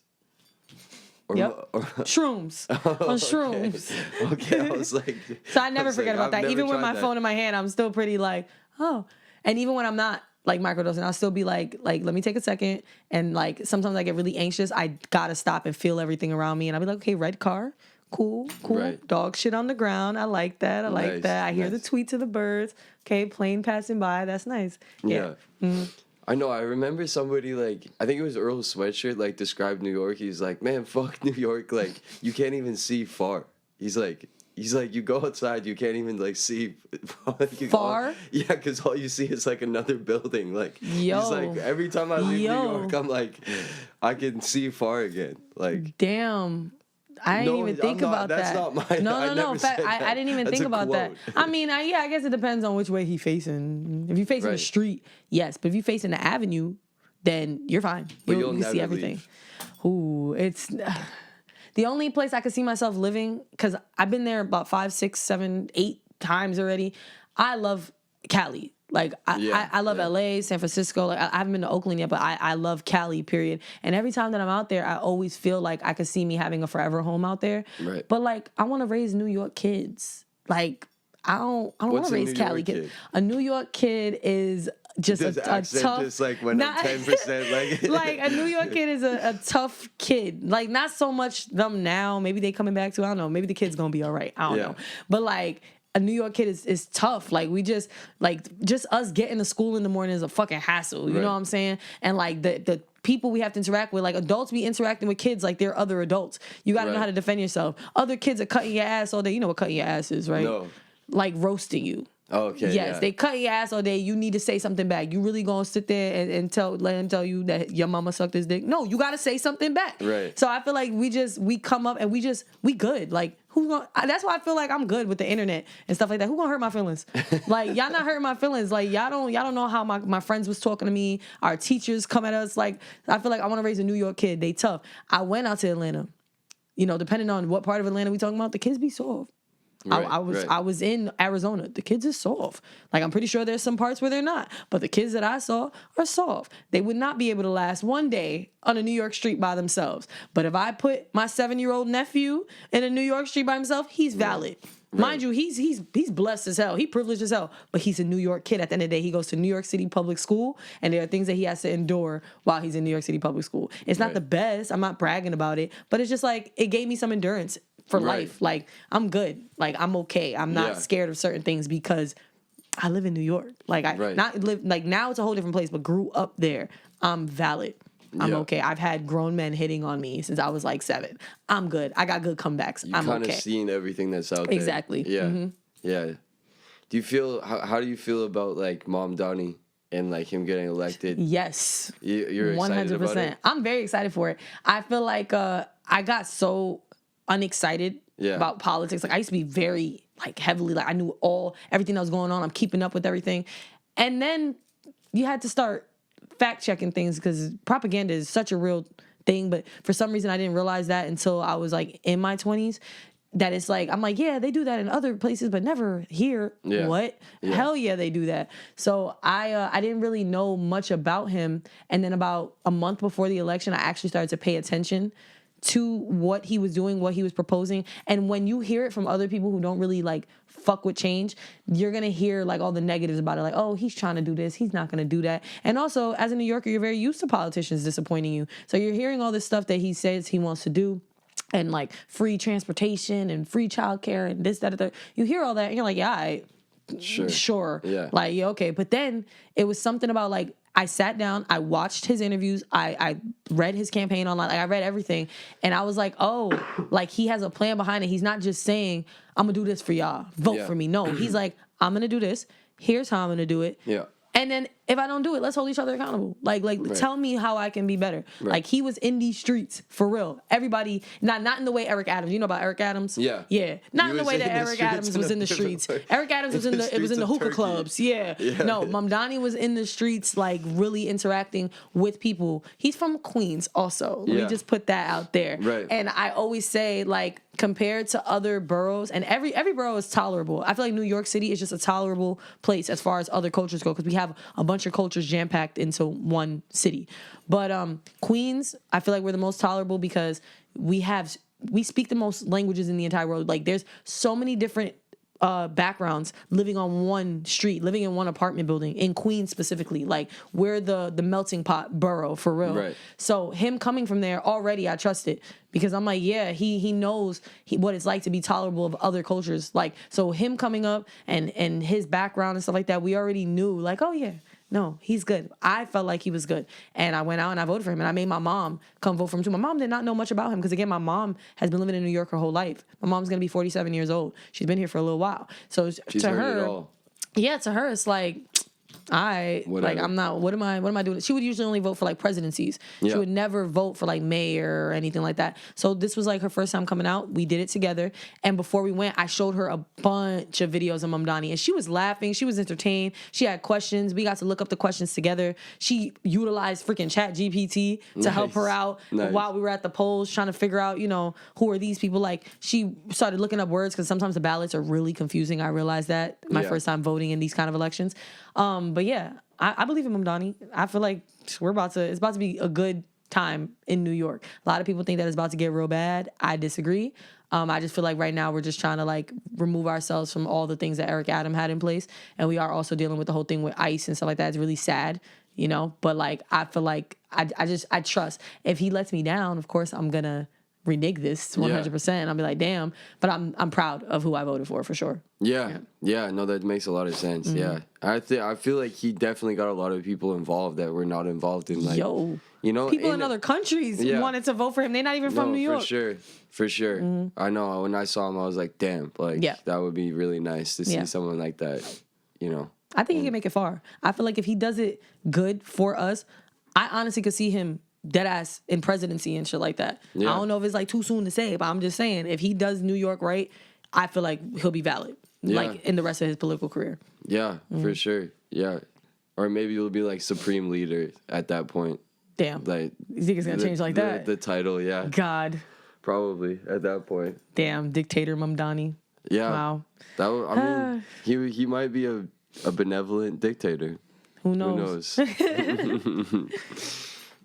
Or, Yep. Shrooms. On shrooms. Okay, I was like. So I never was forget like, about I've that. never Even with tried my that. phone in my hand, I'm still pretty like, oh. And even when I'm not like microdosing, I'll still be like, let me take a second. And like sometimes I get really anxious. I gotta stop and feel everything around me. And I'll be like, okay, red car. Cool. Right. Dog shit on the ground. I like that. I like Nice, that. I hear the nice. tweets of the birds. Okay, plane passing by. That's nice. Yeah. Mm-hmm. I know. I remember somebody like I think it was Earl Sweatshirt like described New York. He's like, man, fuck New York. Like you can't even see far. He's like you go outside, you can't even like see Far? Yeah, because all you see is like another building. Like Yo. he's like every time I leave Yo. New York, I'm like I can see far again. Like Damn. I didn't No, even think I'm not- about that's that. not mine. No, I no, never no. said I that. didn't even That's think a about that. quote. I mean, I guess it depends on which way he facing. If you facing the Right. street, yes. But if you facing the avenue, then you're fine. But You you'll can never see everything. leave. Ooh, it's the only place I could see myself living, because I've been there about 5, 6, 7, 8 times already. I love Cali. Like Yeah, I love yeah. LA, San Francisco. Like I haven't been to Oakland yet, but I love Cali, period. And every time that I'm out there, I always feel like I could see me having a forever home out there. Right. But like I want to raise New York kids. Like I don't want What's to a raise New Cali York kids. kid? A New York kid is just this a accent tough. just like went up Not- 10%. Like like a New York kid is a tough kid. Like not so much them now. Maybe they coming back to. I don't know. Maybe the kid's gonna be all right. I don't Yeah. know. But like a New York kid is tough. Like we just us getting to school in the morning is a fucking hassle. You Right. know what I'm saying? And like the people we have to interact with, like adults be interacting with kids like they're other adults. You got to know Right. how to defend yourself. Other kids are cutting your ass all day. You know what cutting your ass is, right? No. Like roasting you. Oh, okay. Yes, yeah. they cut your ass all day. You need to say something back. You really gonna sit there and let him tell you that your mama sucked his dick? No, you gotta say something back. Right. So I feel like we come up and we good. Like who gonna? That's why I feel like I'm good with the internet and stuff like that. Who gonna hurt my feelings? Like y'all not hurting my feelings. Like y'all don't know how my friends was talking to me. Our teachers come at us. Like I feel like I want to raise a New York kid. They tough. I went out to Atlanta. You know, depending on what part of Atlanta we talking about, the kids be soft. Right, I was in Arizona. The kids are soft. Like I'm pretty sure there's some parts where they're not, but the kids that I saw are soft. They would not be able to last one day on a New York street by themselves. But if I put my 7-year-old nephew in a New York street by himself, he's valid. Right. Mind you, he's blessed as hell. He privileged as hell, but he's a New York kid. At the end of the day, he goes to New York City public school, and there are things that he has to endure while he's in New York City public school. It's not the best. I'm not bragging about it, but it's just like it gave me some endurance for life. Like I'm good. Like I'm okay. I'm not scared of certain things because I live in New York. Like I not live like now it's a whole different place, but grew up there. I'm valid. I'm okay. I've had grown men hitting on me since I was like 7. I'm good. I got good comebacks. I'm okay. Kind of seen everything that's out there. Exactly. Yeah. Mm-hmm. Yeah. Do you feel how do you feel about like Mom Donnie and like him getting elected? Yes. You're excited 100%. About it? I'm very excited for it. I feel like I got so unexcited about politics. Like I used to be very like heavily like I knew everything that was going on. I'm keeping up with everything. And then you had to start fact checking things because propaganda is such a real thing. But for some reason I didn't realize that until I was like in my 20s. That it's like, I'm like, yeah, they do that in other places, but never here. Yeah. What? Yeah. Hell yeah, they do that. So I didn't really know much about him. And then about a month before the election, I actually started to pay attention to what he was doing, what he was proposing. And when you hear it from other people who don't really like fuck with change, you're going to hear like all the negatives about it. Like, oh, he's trying to do this. He's not going to do that. And also as a New Yorker, you're very used to politicians disappointing you. So you're hearing all this stuff that he says he wants to do. And like free transportation and free childcare and this, that, and that. You hear all that and you're like, yeah, sure. Yeah. Like, yeah, okay. But then it was something about like, I sat down, I watched his interviews, I read his campaign online, like I read everything. And I was like, oh, like he has a plan behind it. He's not just saying, I'm gonna do this for y'all, vote for me. No, he's like, I'm gonna do this. Here's how I'm gonna do it. Yeah. And then if I don't do it, let's hold each other accountable. Like tell me how I can be better. Right. Like he was in these streets for real. Everybody, not in the way Eric Adams. You know about Eric Adams? Yeah. Yeah. Not in the way that Eric Adams was in the streets. Eric Adams was in the hookah clubs. Yeah. No, Mamdani was in the streets, like really interacting with people. He's from Queens also. Let me just put that out there. Right. And I always say like compared to other boroughs, and every borough is tolerable. I feel like New York City is just a tolerable place as far as other cultures go because we have a bunch of cultures jam-packed into one city. But Queens, I feel like we're the most tolerable because we speak the most languages in the entire world. Like there's so many different backgrounds living on one street, living in one apartment building in Queens specifically. Like we're the melting pot borough for real. Right. So him coming from there already, I trust it because I'm like, yeah, he knows what it's like to be tolerable of other cultures. Like so him coming up and his background and stuff like that, we already knew like, oh yeah. No, he's good. I felt like he was good. And I went out and I voted for him. And I made my mom come vote for him too. My mom did not know much about him because, again, my mom has been living in New York her whole life. My mom's going to be 47 years old. She's been here for a little while. So she's to heard her, it all. Yeah, to her, it's like, like I'm not, what am I doing? She would usually only vote for like presidencies. She would never vote for like mayor or anything like that. So this was like her first time coming out. We did it together. And before we went, I showed her a bunch of videos of Mamdani and she was laughing. She was entertained. She had questions. We got to look up the questions together. She utilized freaking Chat GPT to help her out while we were at the polls trying to figure out, who are these people? Like she started looking up words because sometimes the ballots are really confusing. I realized that my first time voting in these kind of elections. But yeah, I believe in Mamdani. I feel like it's about to be a good time in New York. A lot of people think that it's about to get real bad. I disagree. I just feel like right now we're just trying to like remove ourselves from all the things that Eric Adams had in place. And we are also dealing with the whole thing with ICE and stuff like that. It's really sad, but like, I feel like I trust if he lets me down, of course I'm going to renege this 100%. And I'll be like, damn, but I'm proud of who I voted for sure. Yeah, no, that makes a lot of sense. Mm-hmm. Yeah, I feel like he definitely got a lot of people involved that were not involved in like, people in other countries wanted to vote for him. They're not even from New York. For sure. Mm-hmm. I know when I saw him, I was like, damn, like that would be really nice to see someone like that. I think he can make it far. I feel like if he does it good for us, I honestly could see him dead ass in presidency and shit like that. Yeah. I don't know if it's like too soon to say, but I'm just saying if he does New York right, I feel like he'll be valid like in the rest of his political career. Yeah, for sure. Yeah. Or maybe you'll be like supreme leader at that point. Damn. Like You think it's gonna change like that? The title, yeah. God. Probably at that point. Damn, dictator Mamdani. Yeah. Wow. I mean, he might be a benevolent dictator. Who knows?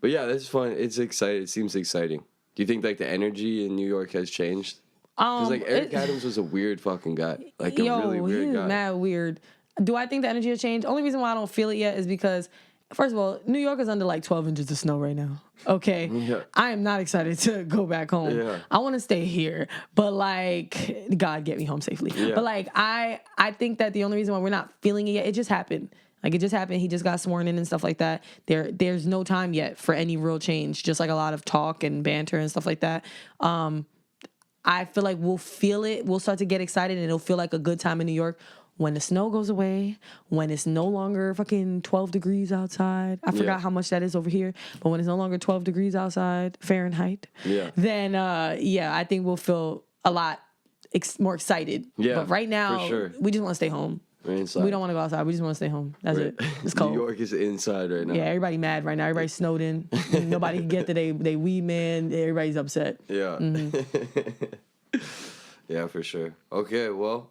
But yeah, that's fun. It's exciting. It seems exciting. Do you think like the energy in New York has changed? Because like Eric Adams was a weird fucking guy. Like a really weird guy. Mad weird. Do I think the energy has changed? Only reason why I don't feel it yet is because, first of all, New York is under like 12 inches of snow right now. Okay? Yeah. I am not excited to go back home. Yeah. I want to stay here. But like, God get me home safely. Yeah. But like, I think that the only reason why we're not feeling it yet, it just happened. Like, it just happened. He just got sworn in and stuff like that. There's no time yet for any real change. Just like a lot of talk and banter and stuff like that. I feel like we'll feel it. We'll start to get excited and it'll feel like a good time in New York when the snow goes away, when it's no longer fucking 12 degrees outside. I forgot how much that is over here, but when it's no longer 12 degrees outside, Fahrenheit, then, I think we'll feel a lot more excited. Yeah, but right now, for sure. we just want to stay home. We're inside. We don't want to go outside. We just want to stay home. That's it. It's cold. New York is inside right now. Yeah, everybody mad right now. Everybody's snowed in. Nobody can get to they weed man. Everybody's upset. Yeah. Mm-hmm. Yeah, for sure. Okay, well.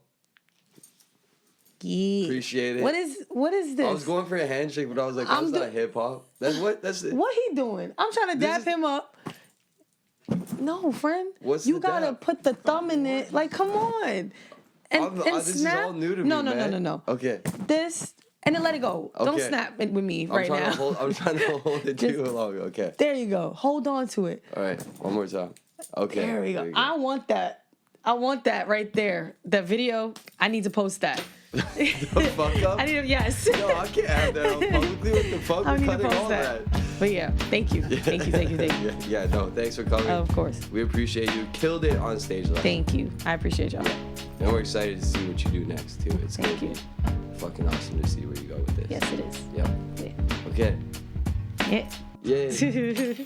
Yeah. Appreciate it. What is this? I was going for a handshake, but I was like, that's not hip hop. That's it. What he doing? I'm trying to dap him up. No, friend. What's you the gotta dap? put the thumb in it. Like, come on. And this snap. is all new to me, man. No. Okay. This and then let it go. Don't Okay. snap it with me right now. I'm trying to hold it too long. Okay. There you go. Hold on to it. All right. One more time. Okay. There we go. you I want that. I want that right there. That video. I need to post that. The fuck up? I need to, yes. No, I can't have that out publicly. What the fuck? I We're need to cutting post all that. that. But yeah, thank you. Thank you. Yeah, no, thanks for coming. Of course. We appreciate you. Killed it on stage last. Thank you. I appreciate y'all. And we're excited to see what you do next too. It's Thank gonna you. be fucking awesome to see where you go with this. Yes, it is. Yep. Yeah. Okay. Yeah. Yeah.